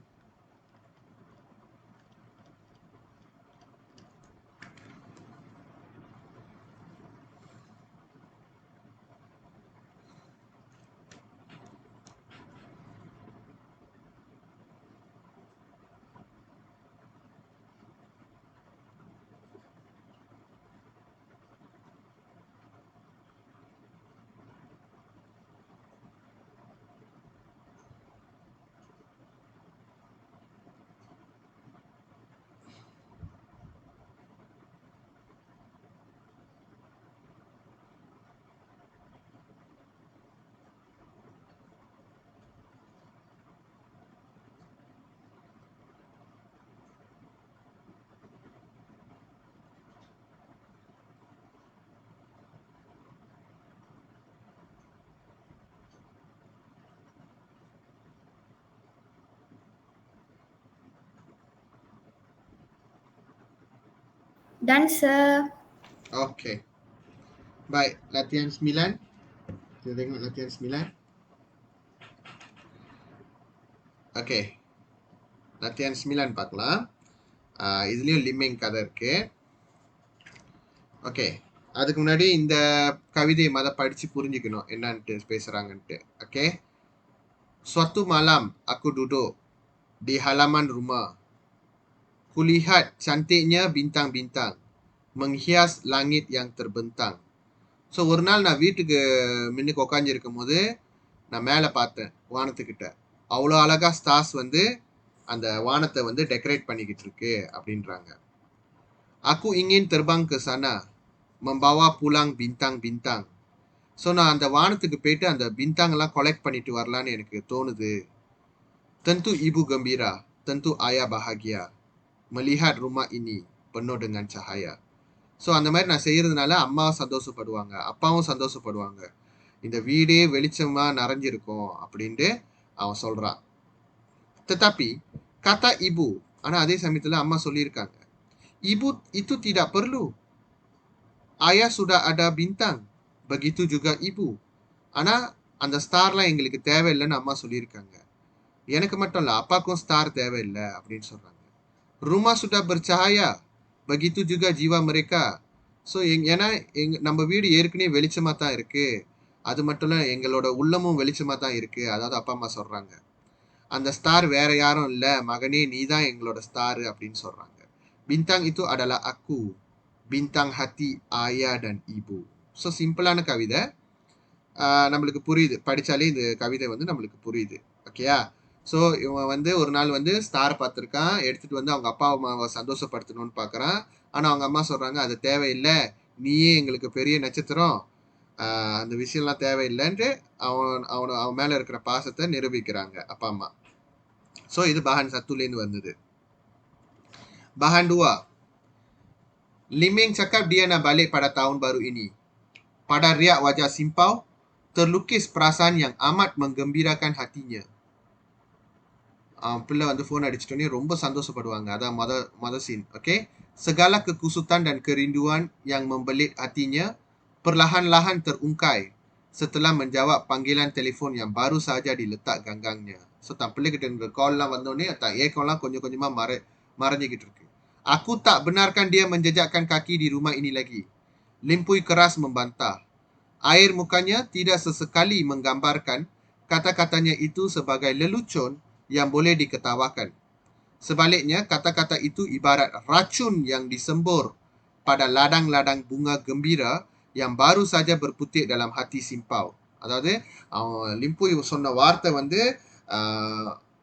C: Done, sir.
A: Okey. Baik, latihan 9. Kita tengok latihan 9. Okey. Latihan 9 பார்க்கலாம். இதுலயும் லிமிங் கதை இருக்கு. Okay, அதுக்கு முன்னாடி இந்த கவிதையை படிச்சு புரிஞ்சுக்கணும் என்னன்ட்டு பேசுறாங்கன்ட்டு. Okay. Suatu malam aku duduk di halaman rumah. Kulihat cantiknya bintang-bintang menghias langit yang terbentang. So ஒரு நாள் நான் வீட்டுக்கு முன்னுக்கு உட்காந்துருக்கும் போது நான் மேலே பார்த்தேன் வானத்துக்கிட்ட. அவ்வளோ அழகாக ஸ்டார்ஸ் அந்த வானத்தை டெக்கரேட் பண்ணிக்கிட்டு இருக்கு அப்படின்றாங்க. Aku ingin terbang ke sana, membawa pulang bintang-bintang. So நான் அந்த வானத்துக்கு போயிட்டு அந்த பிந்தாங்கெல்லாம் கலெக்ட் பண்ணிட்டு வரலான்னு எனக்கு தோணுது. Tentu ibu gembira, tentu ayah bahagia melihat rumah ini penuh dengan cahaya. So அந்த மாதிரி நான் செய்கிறதுனால அம்மாவும் சந்தோஷப்படுவாங்க, அப்பாவும் சந்தோஷப்படுவாங்க. இந்த வீடே வெளிச்சமாக நிறைஞ்சிருக்கும் அப்படின்ட்டு அவன் சொல்கிறான். Tetapi kata ibu, ஆனால் அதே சமயத்தில் அம்மா சொல்லியிருக்காங்க, ibu itu tidak perlu. Ayah sudah ada bintang, begitu juga ibu. ஆனால் அந்த ஸ்டார்லாம் எங்களுக்கு தேவையில்லைன்னு அம்மா சொல்லியிருக்காங்க. எனக்கு மட்டும் இல்லை, அப்பாவுக்கும் ஸ்டார் தேவையில்லை அப்படின்னு சொல்கிறாங்க. Rumah sudah bercahaya, begitu juga jiwa mereka. So ஏன்னா நம்ம வீடு ஏற்கனவே வெளிச்சமாக தான் இருக்குது, அது மட்டும் இல்லை எங்களோட உள்ளமும் வெளிச்சமாக தான் இருக்குது. அதாவது அப்பா அம்மா சொல்கிறாங்க, அந்த ஸ்டார் வேற யாரும் இல்லை, மகனே நீ தான் எங்களோட ஸ்டாரு அப்படின்னு சொல்கிறாங்க. Bintang itu adalah aku, bintang hati ayah dan ibu. So சிம்பிளான கவிதை, நம்மளுக்கு புரியுது, படித்தாலே இந்த கவிதை நம்மளுக்கு புரியுது. ஓகேயா? ஸோ இவன் ஒரு நாள் ஸ்டார் பார்த்துருக்கான், எடுத்துகிட்டு அவங்க அப்பா அம்மாவை சந்தோஷப்படுத்தணும்னு பார்க்குறான். ஆனால் அவங்க அம்மா சொல்கிறாங்க, அது தேவையில்லை, நீயே எங்களுக்கு பெரிய நட்சத்திரம், அந்த விஷயம்லாம் தேவையில்லைன்ட்டு அவன் மேலே இருக்கிற பாசத்தை நிரூபிக்கிறாங்க அப்பா அம்மா. ஸோ இது bahan 1 வந்தது. Bahan 2. Liming cakap dia nak balik pada tahun baru ini. Pada riak wajah Simpau terlukis perasaan yang amat menggembirakan hatinya. பிள்ளை ஃபோன் அடிச்சிட்டோன்னே ரொம்ப சந்தோஷப்படுவாங்க. அதான் மொதல் scene. Okay, Segala kekusutan dan kerinduan yang membelit hatinya perlahan-lahan terungkai setelah menjawab panggilan telefon yang baru saja diletak ganggangnya. So, தான் பிள்ளைகிட்ட இருந்த கால்லாம் வந்தோடனே தான் ஏக்கம்லாம் கொஞ்சம் கொஞ்சமா மறைஞ்சிக்கிட்டு இருக்கு. Aku tak benarkan dia menjejakkan kaki di rumah ini lagi. Limpui keras membantah. Air mukanya tidak sesekali menggambarkan kata-katanya itu sebagai lelucon yang boleh diketawakan. Sebaliknya, kata-kata itu ibarat racun yang disembur pada ladang-ladang bunga gembira yang baru saja berputik dalam hati Simpau. அதாவது லிம்புய் சொன்ன வார்த்தை வந்து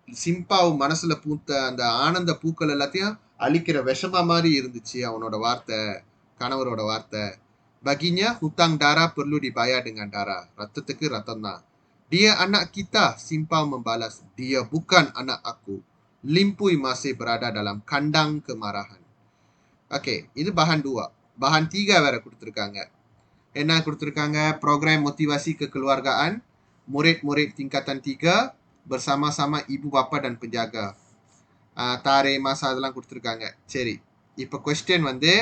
A: சிம்பாவ் மனசுல பூத்த அந்த ஆனந்த பூக்கள் எல்லாத்தையும் அழிக்கிற விஷமா மாதிரி இருந்துச்சு அவனோட வார்த்தை, கணவரோட வார்த்தை. Baginya hutang darah perlu dibayar dengan darah. Rataத்துக்கு ரத்தம் தான். Dia anak kita, Simpau membalas. Dia bukan anak aku. Limpui masih berada dalam kandang kemarahan. Okay, இது bahan 2. Bahan 3 வேற கொடுத்திருக்காங்க. என்ன கொடுத்திருக்காங்க? Program motivasi kekeluargaan, murid-murid tingkatan 3 bersama-sama ibu bapa dan penjaga. தாரே மாசா அதெல்லாம் கொடுத்திருக்காங்க. சரி, இப்போ question வந்து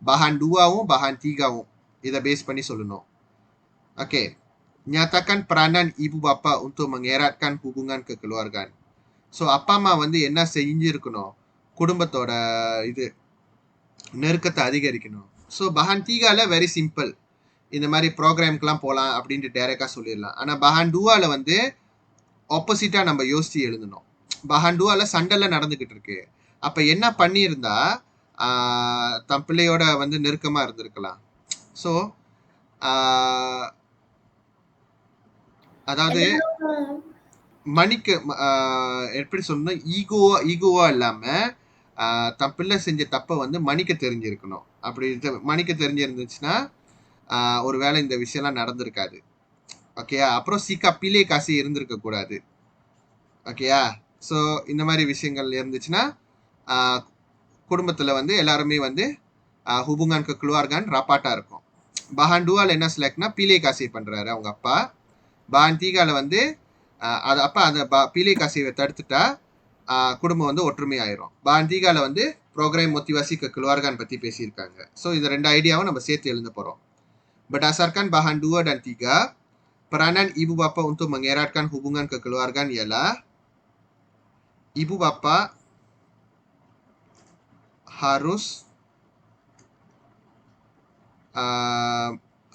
A: bahan 2வும் bahan 3வும் இதை பேஸ் பண்ணி சொல்லணும். Okay, nyatakan peranan ibu bapa untuk mengeratkan hubungan kekeluargaan. So அப்பா அம்மா வந்து என்ன செஞ்சிருக்கணும்? குடும்பத்தோட இது நெருக்கத்தை அதிகரிக்கணும். ஸோ பஹான் தீகால வெரி சிம்பிள், இந்த மாதிரி ப்ரோக்ராம்க்கெலாம் போகலாம் அப்படின்ட்டு டைரெக்டாக சொல்லிடலாம். ஆனால் பஹான் டூவால வந்து ஆப்போசிட்டாக நம்ம யோசித்து எழுதணும். பஹான் டூவால சண்டைலாம் நடந்துக்கிட்டு இருக்கு. அப்போ என்ன பண்ணியிருந்தா தன் பிள்ளையோட வந்து நெருக்கமாக இருந்திருக்கலாம். ஸோ அதாவது மணிக்கு எப்படி சொல்லணும், ஈகோவா இல்லாமல் தன் பிள்ளை செஞ்ச தப்பை வந்து மணிக்க தெரிஞ்சிருக்கணும். அப்படி மணிக்க தெரிஞ்சிருந்துச்சுன்னா ஒரு வேளை இந்த விஷயம்லாம் நடந்திருக்காது. ஓகேயா? அப்புறம் சீக்கா பிள்ளை காசு இருந்திருக்க கூடாது. ஓகேயா? ஸோ இந்த மாதிரி விஷயங்கள் இருந்துச்சுன்னா குடும்பத்தில் வந்து எல்லாருமே வந்து ஹுபுங்கான் keluargaan ராப்பாட்டாக இருக்கும். பஹான் டூவால் என்ன செலக்ட்னா பிள்ளை காசை பண்ணுறாரு அவங்க அப்பா. பஹான் தீகால வந்து அது அப்போ அந்த பிள்ளை காசையை தடுத்துட்டா குடும்பம் வந்து ஒற்றுமையாயிரும். பஹான் தீகால வந்து ப்ரோக்ராம் motivasi kekeluargaan பற்றி பேசியிருக்காங்க. ஸோ இந்த 2 ஐடியாவும் நம்ம சேர்த்து எழுத போகிறோம். Berdasarkan bahan 2 dan 3, peranan ibu bapa untuk mengeratkan hubungan kekeluargaan ialah ibu bapa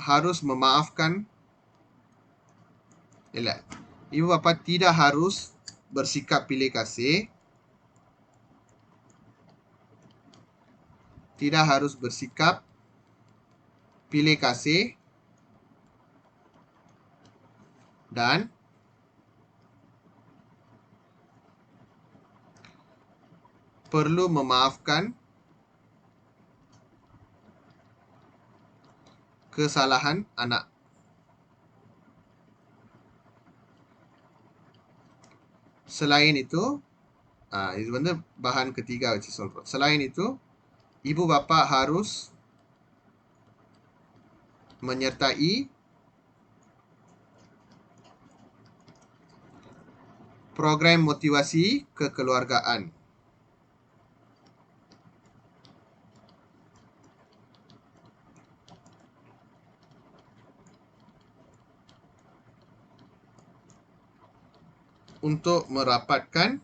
A: harus memaafkan. Ibu bapa tidak harus bersikap pilih kasih. Tidak harus bersikap pilih kasih dan perlu memaafkan kesalahan anak. Selain itu, இது வந்து bahan ketiga வச்சு சொல்றோம். Selain itu, ibu bapa harus menyertai program motivasi kekeluargaan. Untuk merapatkan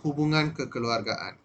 A: hubungan kekeluargaan.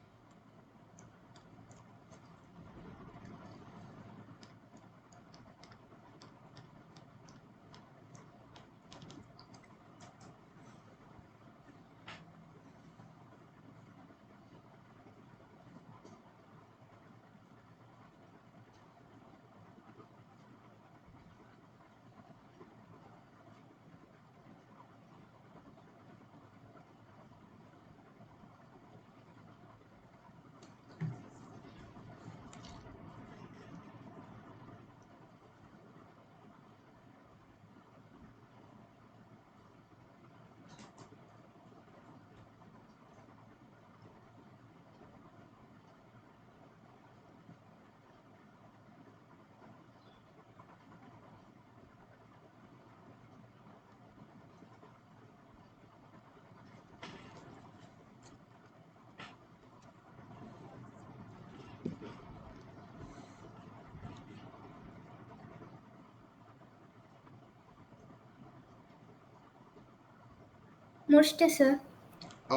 C: முடிச்சிட்டேன் sir.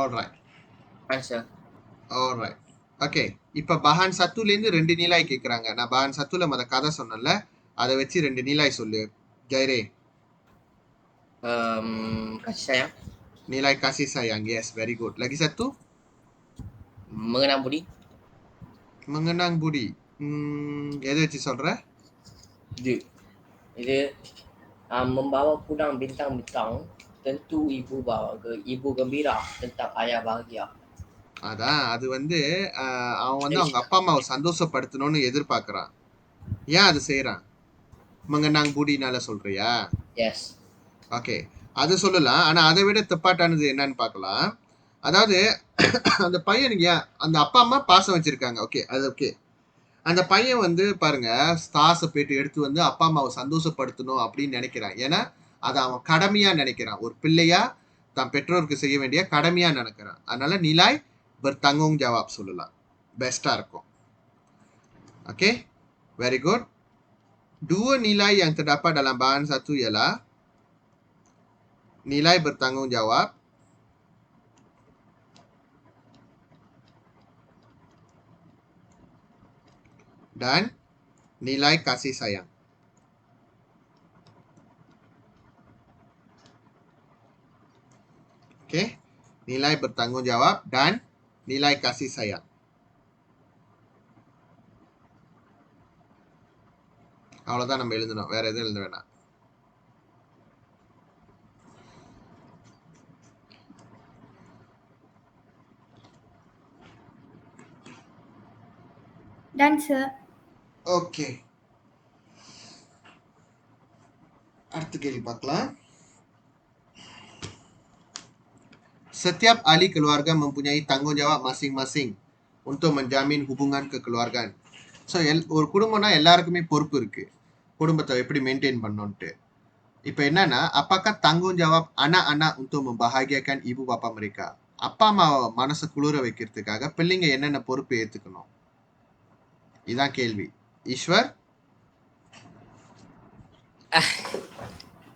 A: Alright
B: Answer.
A: Alright. Okay, இப்போ Bagan சத்துலேருந்து 2 Nilai கேட்குறாங்க. நான் பஹான் சத்துல மொத கதை சொன்னேன்ல, அதை வச்சு 2 நீலாய் சொல்லு ஜெயரே.
B: Kasih sayang.
A: Nilai kasih sayang, yes, very good. Lagi satu,
B: Mengenang budi.
A: mengenang budi. எதை வச்சு சொல்ற?
B: Itu membawa pulang bintang-bintang, tentu ibu gembira tentang ayah bahagia.
A: அதான், அது வந்து அவன் வந்து அவங்க அப்பா அம்மாவை சந்தோஷப்படுத்தணும்னு எதிர்பார்க்கறான். ஏன் அது செய்யறான்? mengenang budiனால சொல்றியா?
B: Yes.
A: ஓகே, அது சொல்லலாம். ஆனா அதை விட தப்பாட்டானது என்னன்னு பார்க்கலாம். அதாவது அந்த பையன் அந்த அப்பா அம்மா பாசம் வச்சிருக்காங்க. ஓகே, அது ஓகே. அந்த பையன் வந்து பாருங்க, ஸ்டார்ஸை போயிட்டு எடுத்து வந்து அப்பா அம்மாவை சந்தோஷப்படுத்தணும் அப்படின்னு நினைக்கிறான். ஏன்னா அதை அவன் கடமையா நினைக்கிறான். ஒரு பிள்ளையா தன் பெற்றோருக்கு செய்ய வேண்டிய கடமையா நினைக்கிறான். அதனால நிலாய் bertanggung jawab சொல்லலாம், பெஸ்டா இருக்கும். Okay, very good. Dua nilai yang terdapat dalam bahan satu ialah nilai bertanggung jawab dan nilai kasih sayang. Okey, nilai bertanggung jawab dan nilai kasih sayang. அவ்வளோதான் நம்ம எழுதணும், வேற எதுவும் எழுத வேணாம்.
C: Ton sir.
A: ஓகே, அடுத்த கேள்வி பார்க்கலாம். Setiap ahli keluarga mempunyai tanggungjawab masing-masing untuk menjamin hubungan kekeluargaan. So ஒரு குடும்பம்னா எல்லாருக்குமே பொறுப்பு இருக்கு, குடும்பத்தை எப்படி மெயின்டைன் பண்ணணும்ட்டு. இப்போ என்னன்னா, apakah tanggung jawab anak-anak untuk membahagiakan ibu bapa mereka? அப்பா அம்மா மனசை குளிர வைக்கிறதுக்காக பிள்ளைங்க என்னென்ன பொறுப்பு ஏத்துக்கணும், இதான் கேள்வி. Ishwar?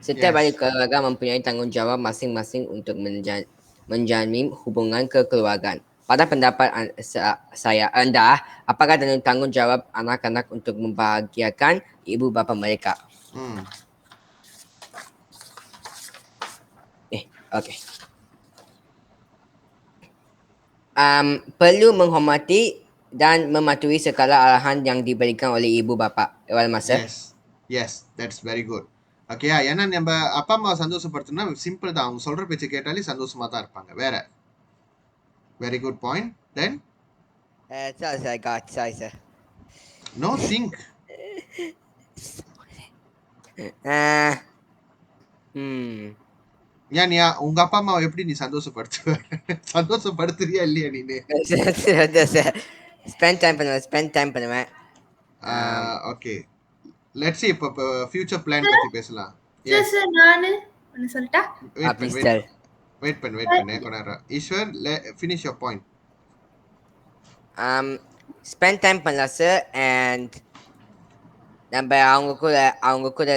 D: Setiap ahli keluarga mempunyai tanggungjawab masing-masing untuk menjamin hubungan kekeluargaan. Pada pendapat saya, anda, apakah tanggungjawab anak-anak untuk membahagiakan ibu bapa mereka? Okay. Perlu menghormati dan mematuhi segala arahan yang diberikan oleh ibu bapa awal masa.
A: Yes, that's very good. Okay, ஏன்னா நம்ம அப்பா அம்மா சந்தோஷப்படுத்தணும்னா simple தான், அவங்க சொல்ற பேச்சு கேட்டாலே சந்தோஷமா தான் இருப்பாங்க. வேற very good point. Then
D: Sorry, I got sorry, sir.
A: No, think. ஏன் நீ உங்க அப்பா அம்மாவை எப்படி நீ சந்தோஷப்படுத்துவ? சந்தோஷப்படுத்துறியா இல்லையா நீ?
D: Spend time பண்ணுவேன்.
A: ஓகே, லெட்ஸ் see இப்போ ஃபியூச்சர் பிளான் பத்தி பேசலாம்.
C: சார் நானு ஒன்னு சொல்லட்டா?
A: வெயிட் பண்ணு கொஞ்சம். Eswar, finish your point.
D: Spend time பண்ணலாம் சார், and நம்ம அவங்க கூட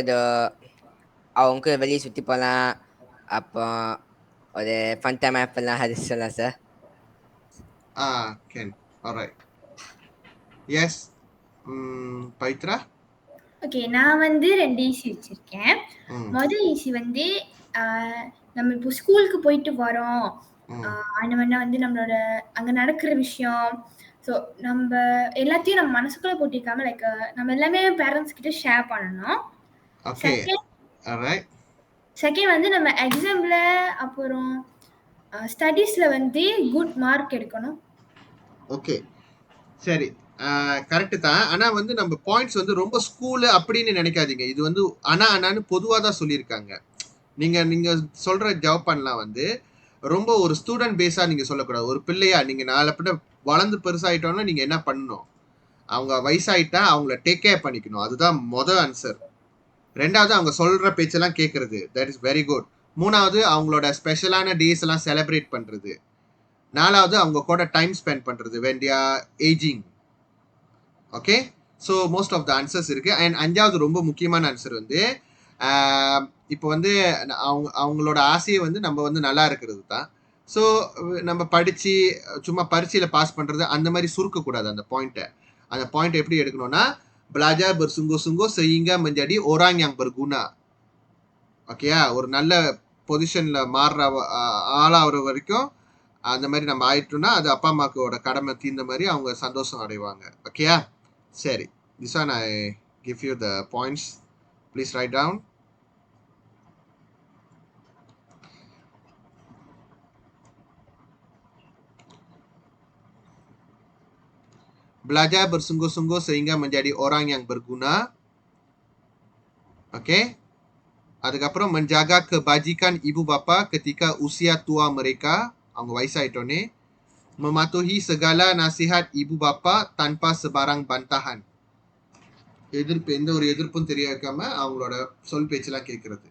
D: வெளியே சுற்றி போகலாம், அப்போ ஒரு ஃபன் டைம் பண்ணலாம், அது சொல்லலாம் sir.
A: Ken, alright. Yes. Pavithra?
C: Okay, நான் வந்து 2 ஈசி வச்சிருக்கேன். முதல் ஈசி வந்து நம்ம இப்போ ஸ்கூலுக்கு போயிட்டு வரோம், ஆனவனா வந்து நம்மளோட அங்க நடக்கிற விஷயம், ஸோ நம்ம எல்லாத்தையும் நம்ம மனசுக்குள்ள போட்டிருக்காம லைக் நம்ம எல்லாமே பேரண்ட்ஸ் கிட்ட ஷேர் பண்ணணும். செகண்ட் வந்து நம்ம எக்ஸாம்ல அப்புறம் ஸ்டடீஸ்ல வந்து குட் மார்க் எடுக்கணும்.
A: ஓகே, சரி, கரெக்டு தான். ஆனால் வந்து நம்ம பாயிண்ட்ஸ் வந்து ரொம்ப ஸ்கூலு அப்படின்னு நினைக்காதீங்க. இது வந்து அண்ணான்னு பொதுவாக தான் சொல்லியிருக்காங்க. நீங்கள் சொல்கிற ஜாப் பண்ணலாம் வந்து ரொம்ப ஒரு ஸ்டூடெண்ட் பேஸாக நீங்கள் சொல்லக்கூடாது. ஒரு பிள்ளையா நீங்கள் நாளை பின்ன வளர்ந்து பெருசாகிட்டோன்னா நீங்கள் என்ன பண்ணணும், அவங்க வயசாகிட்டா அவங்கள டேக் கேர் பண்ணிக்கணும். அதுதான் மொதல் ஆன்சர். ரெண்டாவது, அவங்க சொல்கிற பேச்செல்லாம் கேட்குறது, தட் இஸ் வெரி குட். மூணாவது, அவங்களோட ஸ்பெஷலான டேஸ் எல்லாம் செலிப்ரேட் பண்ணுறது. நாலாவது, அவங்க கூட டைம் ஸ்பெண்ட் பண்ணுறது when they are aging. Okay, so most of the answers இருக்குது. அண்ட் அஞ்சாவது ரொம்ப முக்கியமான ஆன்சர் வந்து இப்போ வந்து அவங்களோட ஆசையை வந்து நம்ம வந்து நல்லா இருக்கிறது தான். ஸோ நம்ம படித்து சும்மா பரீட்சையில் பாஸ் பண்ணுறது அந்த மாதிரி சுருக்கக்கூடாது அந்த பாயிண்ட்டை. அந்த பாயிண்ட் எப்படி எடுக்கணும்னா, belajar bersungguh-sungguh sehingga menjadi orang yang berguna. ஓகேயா? ஒரு நல்ல பொசிஷனில் மாறுற ஆளாகிற வரைக்கும் அந்த மாதிரி நம்ம ஆயிட்டோம்னா அது அப்பா அம்மாக்கோட கடமை தீர்ந்த மாதிரி அவங்க சந்தோஷம் அடைவாங்க. ஓகேயா? சரி, this one I give you the points. Please write down. Belajar bersungguh-sungguh sehingga menjadi orang yang berguna. Okay. அதுக்கப்புறம் menjaga kebajikan ibu bapa ketika usia tua mereka, அவங்க வயசாயிட்டோன்னே. mematuhi segala nasihat ibu bapa tanpa sebarang bantahan. எந்த ஒரு எதிர்ப்பும் தெரியாம அவங்களோட சொல் பேச்செல்லாம் கேட்கறது.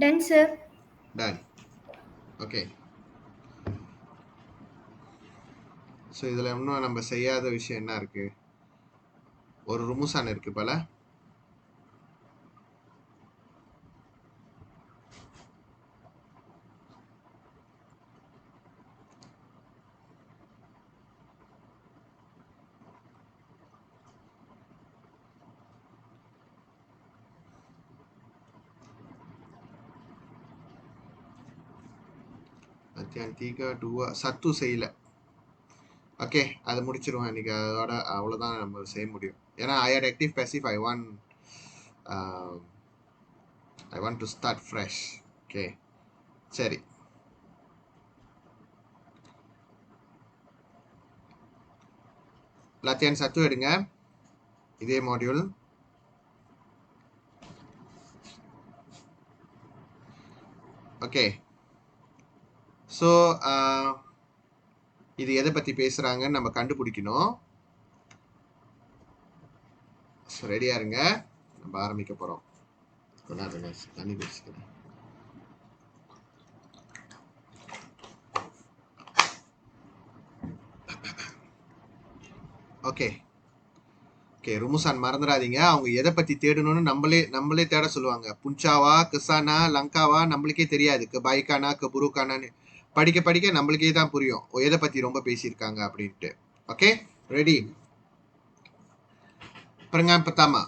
C: Done, sir.
A: Done. Okay. So இதில் இன்னும் நம்ம செய்யாத விஷயம் என்ன இருக்கு? ஒரு ருமுசான் இருக்கு போல. latihan 3, 2, 1 செய்யல. ஓகே, அதை முடிச்சிருவோம் இன்னைக்கு. அதோட அவ்வளோதான் நம்ம செய்ய முடியும். ஏன்னா I had active passive, I want to start fresh. Okay, சரி. latihan 1 எடுங்க, இதே மாடியூல். ஓகே, ஸோ இது எதை பற்றி பேசுகிறாங்கன்னு நம்ம கண்டுபிடிக்கணும். ஸோ ரெடியாக இருங்க, நம்ம ஆரம்பிக்க போகிறோம். தண்ணி குடிச்சுக்கிறேன். ஓகே ஓகே, ருமுசான் மறந்துடாதீங்க. அவங்க எதை பற்றி தேடணும்னு நம்மளே தேட சொல்லுவாங்க. புஞ்சாவா, கிசானா, லங்காவா நம்மளுக்கே தெரியாது. பைக்கானா, புருக்கானான்னு படிக்க படிக்க நம்மளுக்கே தான் புரியும் எதை பற்றி ரொம்ப பேசியிருக்காங்க அப்படின்ட்டு. Okay, ready? Perengan pertama,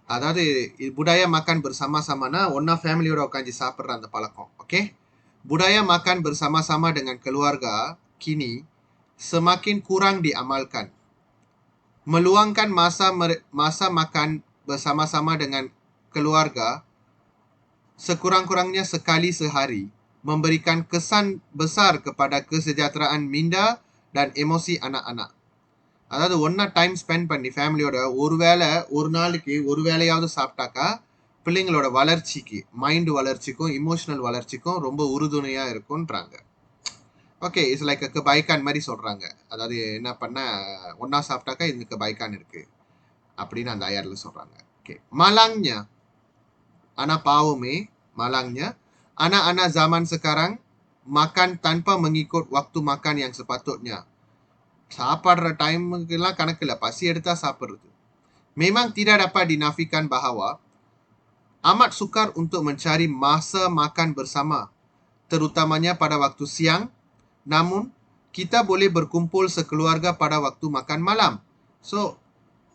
A: அதாவது budaya makan bersama-sama ஒன்னா ஃபேமிலியோட உட்காந்து சாப்பிட்ற அந்த பழக்கம். Okay, budaya makan bersama-sama dengan keluarga kini semakin kurang diamalkan. meluangkan masa makan bersama-sama dengan keluarga sekurang-kurangnya sekali sehari memberikan kesan besar kepada kesejahteraan minda dan emosi anak-anak. அதாவது ஒன்னா time spend பண்ணி ஃபேமிலியோட ஒரு நாளைக்கு ஒரு வேளையாவது சாப்பிட்டாக்கா பிள்ளைங்களோட வளர்ச்சிக்கு, மைண்ட் வளர்ச்சிக்கும் இமோஷனல் வளர்ச்சிக்கும் ரொம்ப உறுதுணையா இருக்கும்ன்றாங்க. ஓகே, இட்ஸ் லைக் கெபாய்கான் மாதிரி சொல்றாங்க. அதாவது என்ன பண்ண ஒன்னா சாப்பிட்டாக்கா இதுக்கு கெபாய்கான் இருக்கு அப்படின்னு அந்த ஐஆர்ல சொல்றாங்க. Okay, malangnya anak paume, malangnya anak-anak zaman sekarang makan tanpa mengikut waktu makan yang sepatutnya. சாப்பிடுற டைமுக்கெல்லாம் கணக்கு இல்லை, பசி எடுத்தா சாப்பிடுறது. Memang tidak dapat dinafikan bahawa amat sukar untuk mencari masa makan bersama, terutamanya pada waktu siang. Namun, kita boleh berkumpul sekeluarga pada waktu makan malam. So,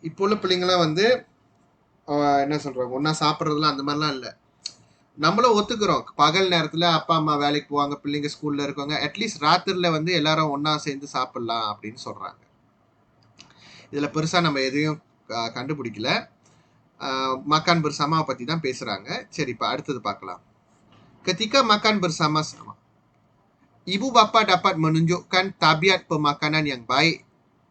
A: இப்போ உள்ள பிள்ளைங்களாம் வந்து என்ன சொல்றாங்க, ஒன்னா சாப்பிட்றதுலாம் அந்த மாதிரிலாம் இல்லை. நம்மளும் ஒத்துக்கிறோம், பகல் நேரத்தில் அப்பா அம்மா வேலைக்கு போவாங்க, பிள்ளைங்க ஸ்கூலில் இருக்கவங்க, அட்லீஸ்ட் ராத்திரியில் வந்து எல்லாரும் ஒன்றா சேர்ந்து சாப்பிட்லாம் அப்படின்னு சொல்கிறாங்க. இதில் பெருசாக நம்ம எதையும் கண்டுபிடிக்கல. makan bersama பற்றி தான் பேசுகிறாங்க. சரி, இப்போ அடுத்தது பார்க்கலாம். Ketika makan bersama-sama, ibu bapa dapat menunjukkan tabiat pemakanan yang baik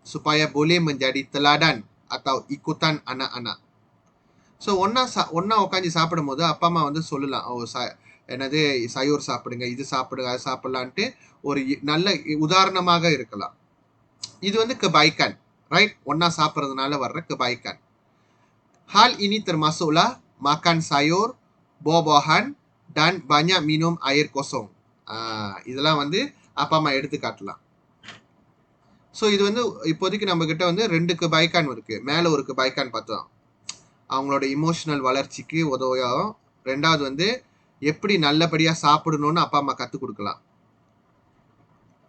A: supaya boleh menjadi teladan atau ikutan anak-anak. So ஒன்றா உட்காந்து சாப்பிடும் போது அப்பா அம்மா வந்து சொல்லலாம், என்னது சயோர் சாப்பிடுங்க, இது சாப்பிடுங்க, அது சாப்பிடலான்ட்டு ஒரு நல்ல உதாரணமாக இருக்கலாம். இது வந்து kebaikan, ரைட்? ஒன்றா சாப்பிட்றதுனால வர்ற kebaikan. Hal ini termasuklah makan sayur, buah-buahan dan banyak minum air kosong. இதெல்லாம் வந்து அப்பா அம்மா எடுத்து காட்டலாம். ஸோ இது வந்து இப்போதைக்கு நம்ம கிட்ட வந்து 2 kebaikan இருக்கு. மேலே ஒரு kebaikan பார்த்தோம், அவங்களோட இமோஷனல் வளர்ச்சிக்கு உதவியாகும். ரெண்டாவது வந்து எப்படி நல்லபடியாக சாப்பிடணும்னு அப்பா அம்மா கற்றுக் கொடுக்கலாம்.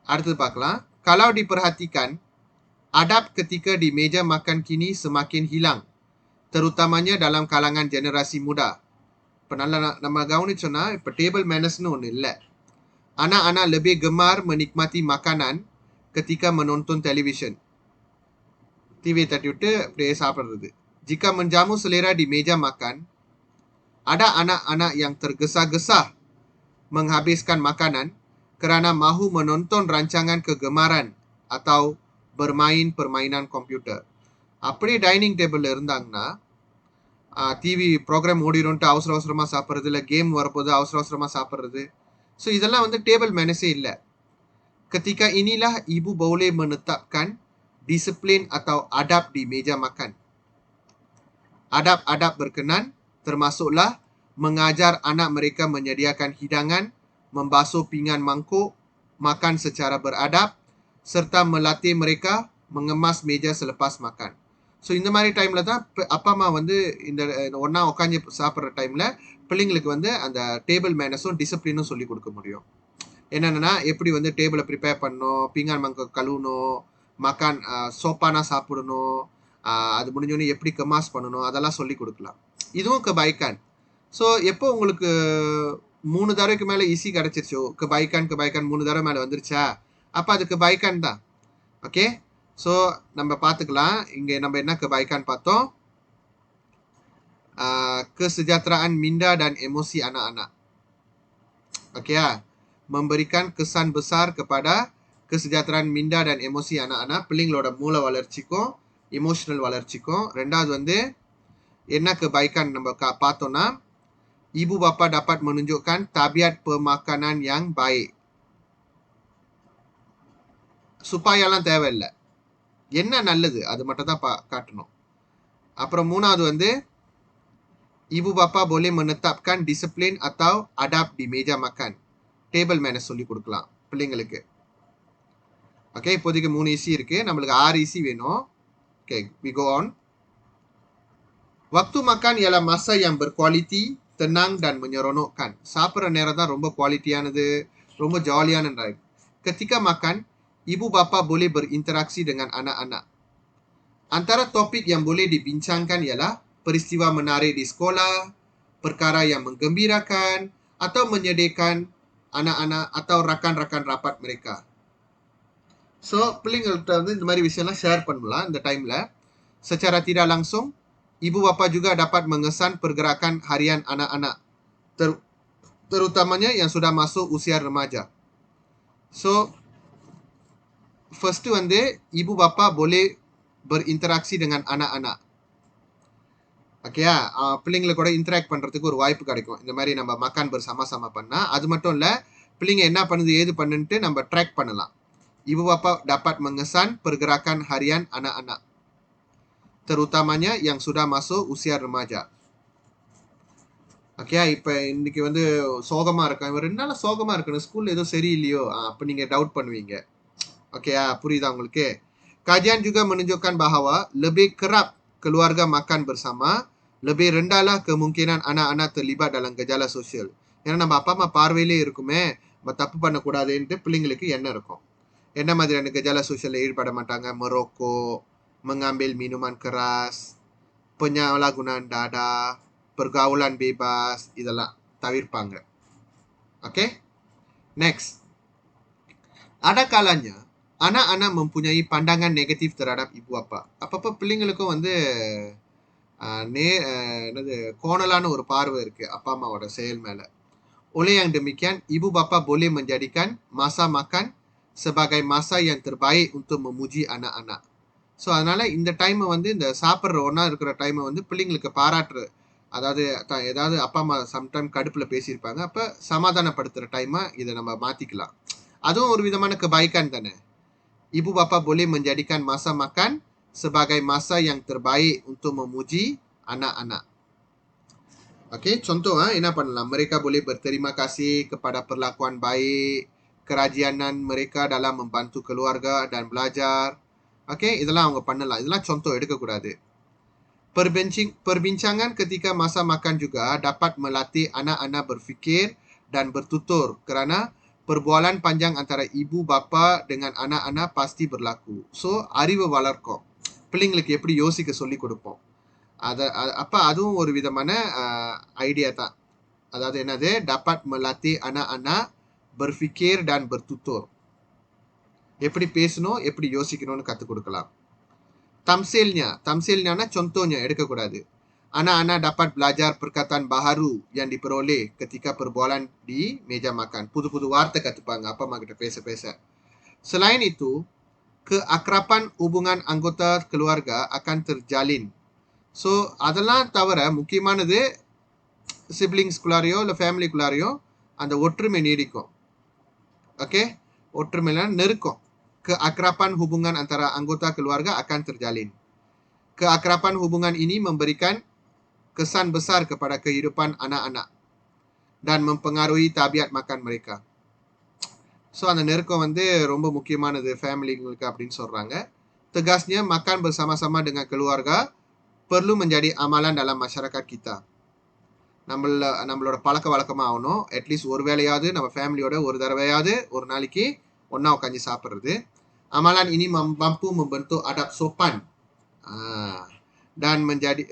A: அடுத்தது பார்க்கலாம். Kalau diperhatikan, adab ketika di meja makan kini semakin hilang, terutamanya dalam kalangan generasi muda. இப்போ நம்ம கவனிச்சோன்னா இப்போ டேபிள் மேனர்ஸ்னு ஒன்று இல்லை. anak-anak lebih gemar menikmati makanan ketika menonton television. டிவியை தட்டி விட்டு அப்படியே சாப்பிட்றது. Jika menjamu selera di meja makan, ada anak-anak yang tergesa-gesa menghabiskan makanan kerana mahu menonton rancangan kegemaran atau bermain permainan komputer. அப்படியே டைனிங் டேபிளில் இருந்தாங்கன்னா டிவி ப்ரோக்ராம் ஓடிடும்ட்டு அவசர அவசரமாக சாப்பிட்றது, இல்லை கேம் வரப்போது அவசர அவசரமாக சாப்பிட்றது. ஸோ இதெல்லாம் வந்து டேபிள் மேனஸே இல்லை. Ketika inilah ibu boleh menetapkan disiplin atau adab di meja makan. Adab-adab berkenan termasuklah mengajar anak mereka menyediakan hidangan, membasuh pinggan mangkuk, makan secara beradab, serta melatih mereka mengemas meja selepas makan. So இந்த மாதிரி டைமில் தான் அப்பா அம்மா வந்து இந்த ஒன்றா உட்காந்து சாப்பிட்ற டைமில் பிள்ளைங்களுக்கு வந்து அந்த டேபிள் மேனஸும் டிசிப்ளினும் சொல்லி கொடுக்க முடியும். என்னென்னா எப்படி வந்து டேபிளை ப்ரிப்பேர் பண்ணணும், பீங்கான் மங்க கழுவணும், மக்கான் சோப்பானா சாப்பிடணும், அது முடிஞ்சோடனே எப்படி கமாஸ் பண்ணணும், அதெல்லாம் சொல்லி கொடுக்கலாம். இதுவும் kebaikan. ஸோ எப்போ உங்களுக்கு 3 தடவைக்கு மேலே ஈஸி கிடச்சிருச்சோ, kebaikan 3 தடவை மேலே வந்துருச்சா, அப்போ அது kebaikan தான். ஓகே, ஸோ நம்ம பார்த்துக்கலாம். இங்கே நம்ம என்ன kebaikan பார்த்தோம், kesejahteraan minda dan emosi anak-anak. Okey, memberikan kesan besar kepada kesejahteraan minda dan emosi anak-anak, பிள்ளைங்களோட மூல வளர்ச்சிக்கும் இமோஷனல் வளர்ச்சிக்கும். ரெண்டாவது வந்து என்ன kebaikan நம்ம பார்த்தோம்னா, ibu bapa dapat menunjukkan tabiat pemakanan yang baik. சுப்பாயெல்லாம் தேவையில்லை, என்ன நல்லது அது மட்டும் தான் காட்டணும். அப்புறம் மூணாவது வந்து ibu bapa boleh menetapkan disiplin atau adab di meja makan. Table manners சொல்லி கொடுக்கலாம் பிள்ளைங்களுக்கு. ஓகே, இப்போதைக்கு 3 ஈஸி இருக்கு, நம்மளுக்கு 6 ஈஸி வேணும். Okay, we go on. Waktu makan ialah masa yang berkualiti, tenang dan menyeronokkan. சாப்பிட்ற நேரம் தான் ரொம்ப குவாலிட்டியானது, ரொம்ப ஜாலியான நேரம். Ketika makan, ibu bapa boleh berinteraksi dengan anak-anak. Antara topik yang boleh dibincangkan ialah peristiwa menarik di sekolah, perkara yang menggembirakan, atau menyediakan anak-anak atau rakan-rakan rapat mereka. So பிள்ளைங்கள்ட்ட வந்து இந்த மாதிரி விஷயம்லாம் ஷேர் பண்ணலாம் இந்த டைமில். Secara tidak langsung, ibu bapa juga dapat mengesan pergerakan harian anak-anak, terutamanya yang sudah masuk usia remaja. So, first ibu bapa boleh berinteraksi dengan anak-anak. ஓகேயா, பிள்ளைங்களை கூட இன்டராக்ட் பண்ணுறதுக்கு ஒரு வாய்ப்பு கிடைக்கும். இந்த மாதிரி நம்ம மக்கான் bersama-sama பண்ணா, அது மட்டும் இல்லை, பிள்ளைங்க என்ன பண்ணுது ஏது பண்ணுன்ட்டு நம்ம ட்ராக் பண்ணலாம். Ibu bapa dapat mengesan pergerakan harian anak-anak, terutamanya yang sudah masuk usia remaja. Okay, இப்போ இன்னைக்கு சோகமாக இருக்கான், இவர் 2 நாள் சோகமாக இருக்கணும், ஸ்கூலில் எதுவும் சரியில்லையோ, அப்போ நீங்கள் டவுட் பண்ணுவீங்க. ஓகேயா, புரியுதா உங்களுக்கு? Kajian juga menunjukkan bahwa lebih kerap keluarga makan bersama, lebih rendahlah kemungkinan anak-anak terlibat dalam gejala sosial. ஏன்னா நம்ம அப்பா அம்மா பார்வையிலே இருக்குமே, நம்ம தப்பு பண்ணக்கூடாதுன்ட்டு பிள்ளைங்களுக்கு எண்ணம் இருக்கும். என்ன மாதிரியான gejala sosialல ஈடுபட மாட்டாங்க? merokok, mengambil minuman keras, penyalahgunaan dada, pergaulan bebas, இதெல்லாம் தவிர்ப்பாங்க. Oke? Next. Ada kalanya anak-anak mempunyai pandangan negatif terhadap ibu bapa. அப்பப்போ பிள்ளைங்களுக்கும் கோணலான ஒரு பார்வை இருக்கு அப்பா அம்மாவோட செயல் மேல. Oleh yang demikian, ibu bapa boleh menjadikan masa makan sebagai masa yang terbaik untuk memuji anak-anak. So அதனால இந்த டைமை இந்த சாப்பிட்ற ஒன்றா இருக்கிற டைமை பிள்ளைங்களுக்கு பாராட்டுற, அதாவது ஏதாவது அப்பா அம்மா சம்டைம் கடுப்பில் பேசியிருப்பாங்க, அப்போ சமாதானப்படுத்துகிற டைமாக இதை நம்ம மாற்றிக்கலாம். அதுவும் ஒரு விதமான கபாய்க்கான் தானே. Ibu bapa boleh menjadikan masa makan sebagai masa yang terbaik untuk memuji anak-anak. Okey, contoh என்ன பண்ணலாம்? Mereka boleh berterima kasih kepada perlakuan baik, kerajinan mereka dalam membantu keluarga dan belajar. Okey, இதெல்லாம் அவங்க பண்ணலாம். இதெல்லாம் contoh எடுக்கக்கூடாது. Perbincangan ketika masa makan juga dapat melatih anak-anak berfikir dan bertutur kerana perbualan panjang antara ibu bapa dengan anak-anak pasti berlaku. So, அறிவு வளர்க்கும். பிள்ளைங்களுக்கு எப்படி யோசிக்க சொல்லி கொடுப்போம். அப்போ அதுவும் ஒரு விதமான ஐடியா தான். அதாவது என்னது? dapat melatih anak-anak berfikir dan bertutur. எப்படி பேசணும், எப்படி யோசிக்கணும்னு கற்றுக் கொடுக்கலாம். Tamsilnya contohnya எடுக்கக்கூடாது. Anak-anak dapat belajar perkataan baharu yang diperoleh ketika perbualan di meja makan. புது வார்த்தை கற்றுப்பாங்க அப்பா அம்மா கிட்ட பேச. Selain itu, keakraban hubungan anggota keluarga akan terjalin. So அதெல்லாம் தவிர முக்கியமானது சிப்ளிங்ஸ்குள்ளாரையோ இல்லை ஃபேமிலிக்குள்ளாரையோ அந்த ஒற்றுமை நீடிக்கும். ஓகே, ஒற்றுமைலாம் நெருக்கம். Keakraban hubungan antara anggota keluarga akan terjalin. Keakraban hubungan ini memberikan kesan besar kepada kehidupan anak-anak dan mempengaruhi tabiat makan mereka. So அந்த நெருக்கம் ரொம்ப முக்கியமானது ஃபேமிலிங்களுக்கு அப்படின்னு சொல்கிறாங்க. Tegasnya makan bersama-sama dengan keluarga perlu menjadi amalan dalam masyarakat kita. நம்மளோட பழக்க வழக்கமாக ஆகணும். அட்லீஸ்ட் ஒரு வேளையாவது நம்ம ஃபேமிலியோட ஒரு தடவையாவது ஒரு நாளைக்கு ஒன்றா உட்காந்து சாப்பிட்றது. Amalan ini mampu membentuk adab sopan dan menjadi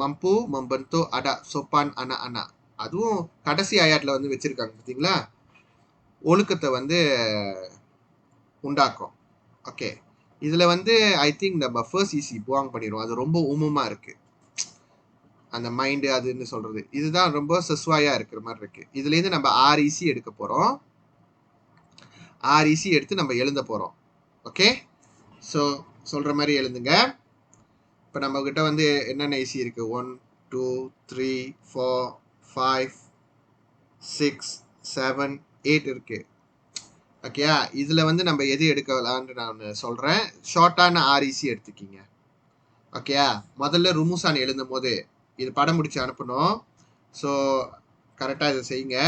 A: mampu membentuk adab sopan anak-anak. அதுவும் கடைசி ஆயாட்டில் வச்சிருக்காங்க பார்த்தீங்களா, ஒழுக்கத்தை உண்டாக்கும். ஓகே, இதில் ஐ திங்க் நம்ம ஃபர்ஸ்ட் ஈஸி புவாங் பண்ணிடுவோம். அது ரொம்ப உமமாக இருக்குது, அந்த மைண்டு அதுன்னு சொல்கிறது. இதுதான் ரொம்ப செஸ்வாயாக இருக்கிற மாதிரி இருக்குது. இதுலேருந்து நம்ம REC எடுக்க போகிறோம். REC எடுத்து நம்ம எழுத போகிறோம். ஓகே, ஸோ சொல்கிற மாதிரி எழுதுங்க. இப்போ நம்மக்கிட்ட என்னென்ன ஈஸி இருக்குது? 1 2 3 4 5 6 7 8 இருக்குது. ஓகேயா, இதில் நம்ம எது எடுக்கலான்னு நான் சொல்கிறேன். ஷார்ட்டான REC எடுத்துக்கிங்க. ஓகேயா, முதல்ல ருமுசான் எழுதும் போது இது படம் முடிச்சு அனுப்பணும். ஸோ கரெக்டாக இதை செய்யுங்க.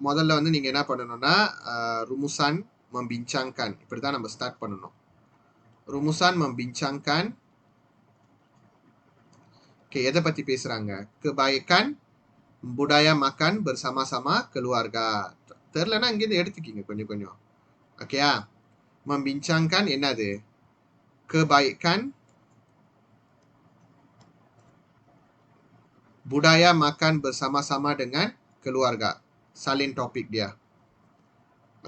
A: முதல்ல நீங்கள் என்ன பண்ணணும்னா rumusan membincangkan, இப்படி தான் நம்ம ஸ்டார்ட் பண்ணணும். rumusan membincangkan. ஓகே, எதை பற்றி பேசுகிறாங்க? kebaikan budaya makan bersama-sama keluarga. தெரிலனா இங்கேருந்து எடுத்துக்கிங்க கொஞ்சம். ஓகேயா, membincangkan என்னது? kebaikan budaya makan bersama-sama dengan keluarga. Salin topik dia.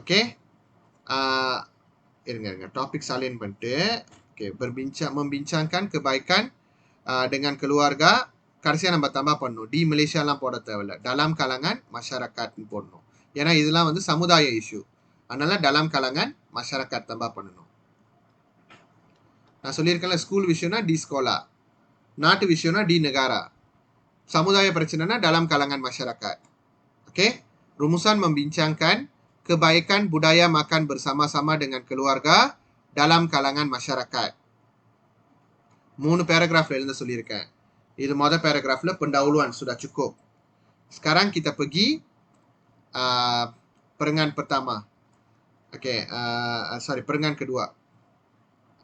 A: Oke, இருங்க டாபிக் salin பண்ணிட்டு Okey, membincangkan kebaikan dengan keluarga. கடைசியா நம்ம தம்பா பண்ணணும். டி மலேசியாலாம் போட தேவையில்ல. dalam kalangan masyarakat போடணும். ஏன்னா இதெல்லாம் வந்து சமுதாய இஷ்யூ. அதனால dalam kalangan masyarakat தம்பா பண்ணணும். நான் சொல்லியிருக்கேன்ல, ஸ்கூல் விஷயம்னா டி ஸ்கோலா, நாட்டு விஷயம்னா டி நெகாரா, சமுதாய பிரச்சனைனா dalam kalangan masyarakat. Okey, rumusan membincangkan kebaikan budaya makan bersama-sama dengan keluarga dalam kalangan masyarakat. 3 paragraf எழுத சொல்லியிருக்கேன். இது மொதல் paragraphல pendahuluan sudah cukup. Sekarang kita pergi perengan pertama. Okey, perengan kedua.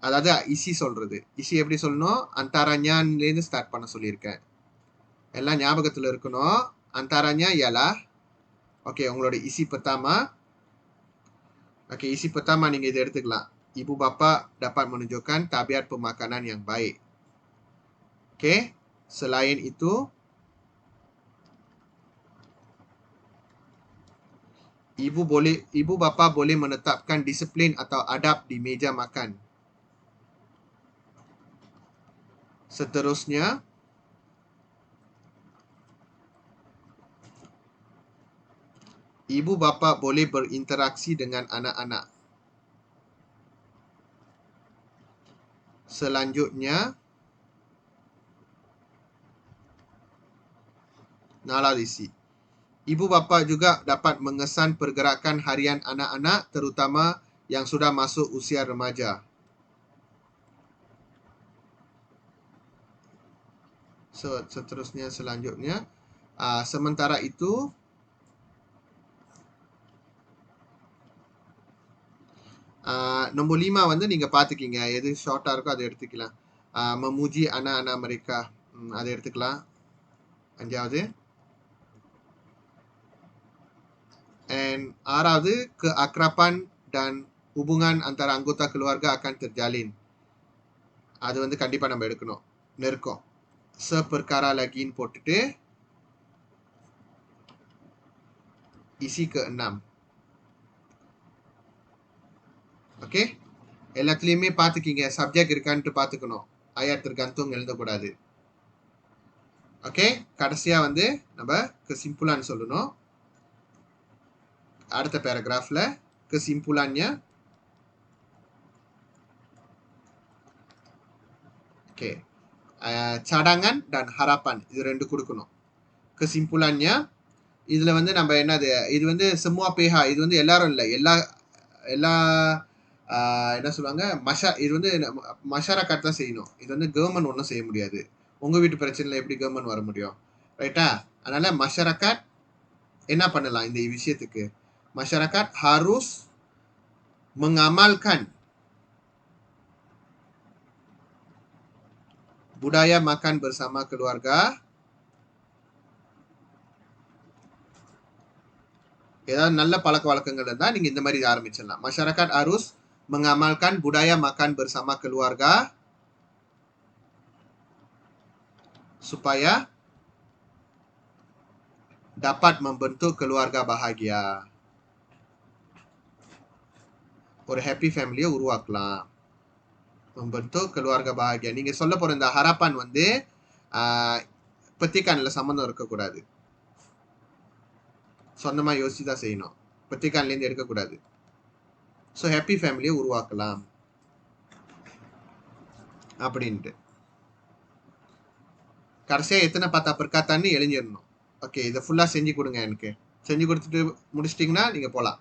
A: அதாவது isi சொல்றது. isi எப்படி சொல்லணும்? antaranya-லேருந்து ஸ்டார்ட் பண்ண சொல்லியிருக்கேன். எல்லாம் ஞாபகத்துல இருக்கணும். antaranya ialah okey, உங்களோட isi pertama. Okey, isi pertama நீங்க இதை எடுத்துக்கலாம். Ibu bapa dapat menunjukkan tabiat pemakanan yang baik. Okey, selain itu ibu bapa boleh menetapkan disiplin atau adab di meja makan. Seterusnya, ibu bapa boleh berinteraksi dengan anak-anak. Selanjutnya, nalarisi. Ibu bapa juga dapat mengesan pergerakan harian anak-anak, terutama yang sudah masuk usia remaja. Seterusnya, selanjutnya, sementara itu, nombor 5 வந்து நீங்க பார்த்துக்கிங்க. எது ஷார்ட்டா இருக்கோ அதை எடுத்துக்கலாம். memuji anak-anak mereka, அதை எடுத்துக்கலாம். 5வது. And 6வது, keakraban dan hubungan antara anggota keluarga akan terjalin. அது வந்து கண்டிப்பா நம்ம எடுக்கணும். நெருக்கம். seperkara lagiன்னு போட்டுட்டு isi ke-6. ஓகே, எல்லாத்துலேயுமே பார்த்துக்கிங்க. சப்ஜெக்ட் இருக்கான்ட்டு பார்த்துக்கணும். ayat tergantung எழுதக்கூடாது. ஓகே, கடைசியா வந்து நம்ம kesimpulan சொல்லணும். அடுத்த பேராகிராஃப்ல kesimpulannya. Okay, cadangan dan harapan இது ரெண்டு கொடுக்கணும். kesimpulannya இதுல வந்து நம்ம என்னது, இது வந்து semua pihak, இது வந்து எல்லாரும் இல்லை, எல்லா என்ன சொல்லுவாங்க, இது வந்து மஷாரக்காட் தான் செய்யணும். இது வந்து கவர்மெண்ட் ஒன்றும் செய்ய முடியாது. உங்க வீட்டு பிரச்சனையில் எப்படி கவர்மெண்ட் வர முடியும்? ரைட்டா? அதனால மஷாரக்காட் என்ன பண்ணலாம் இந்த விஷயத்துக்கு? மஷாரக்காட் harus mengamalkan budaya makan bersama keluarga. ஏதாவது நல்ல பழக்க வழக்கங்கள் இருந்தால் நீங்கள் இந்த மாதிரி ஆரம்பிச்சிடலாம். masyarakat harus mengamalkan budaya makan bersama keluarga supaya dapat membentuk keluarga bahagia. ஒரு happy family-யை உருவாக்கலாம். membentuk keluarga bahagia. நீங்க சொல்ல போற இந்த ஹராப்பான் வந்து பத்திரிக்கான்ல சம்பந்தம் இருக்கக்கூடாது. சொந்தமா யோசிச்சு தான் செய்யணும். பத்திரிக்கான்லேருந்து எடுக்கக்கூடாது. ஸோ ஹாப்பி ஃபேமிலியை உருவாக்கலாம் அப்படின்ட்டு. கடைசியாக எத்தனை பார்த்தா பிரக்காத்தான்னு எழுஞ்சிடணும். ஓகே, இதை ஃபுல்லாக செஞ்சு கொடுங்க. எனக்கு செஞ்சு கொடுத்துட்டு முடிச்சிட்டிங்கன்னா நீங்கள் போகலாம்.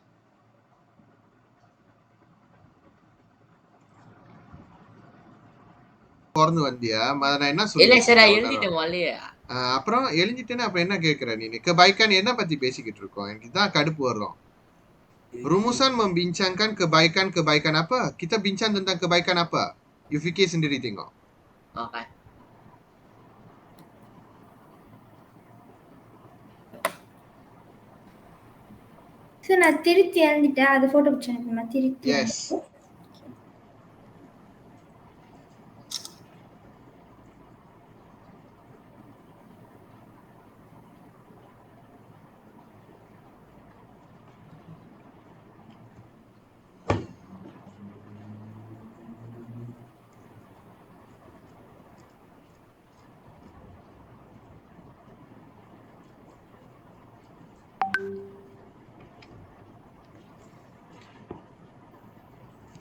A: பிறந்து வந்தியா? நான் என்ன சொல்லுவேன்? அப்புறம் எழுஞ்சிட்டேன்னு அப்புறம் என்ன கேட்குற நீ? கebaikan என்ன பற்றி பேசிக்கிட்டு இருக்கோம்? எனக்கு தான் கடுப்பு வரும். Rumusan membincangkan kebaikan apa? Kita bincang tentang kebaikan apa? You fikir sendiri tengok.
B: Okay.
C: Sir நான் திருத்தி எழுதிட்டேன். அது போட்டோ பிடிச்சேன். நான் திருத்தி.
A: Yes.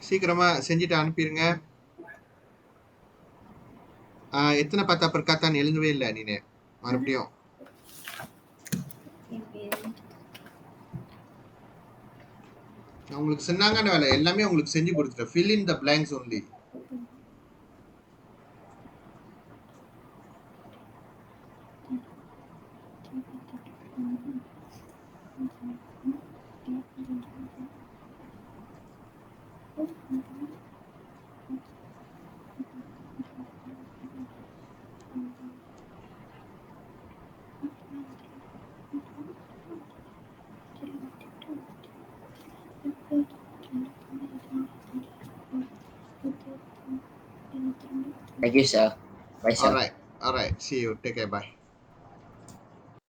A: சீக்கிரமா செஞ்சுட்டு அனுப்பிடுங்க. எத்தனை பார்த்தா perkataan எழுதவே இல்லை நீனு மறுபடியும். உங்களுக்கு சொன்னாங்கன்னு வேலை எல்லாமே உங்களுக்கு செஞ்சு கொடுத்துட்டேன். fill in the blanks only.
B: Thank you, sir. Bye, sir.
A: Alright. See you. Take care. Bye.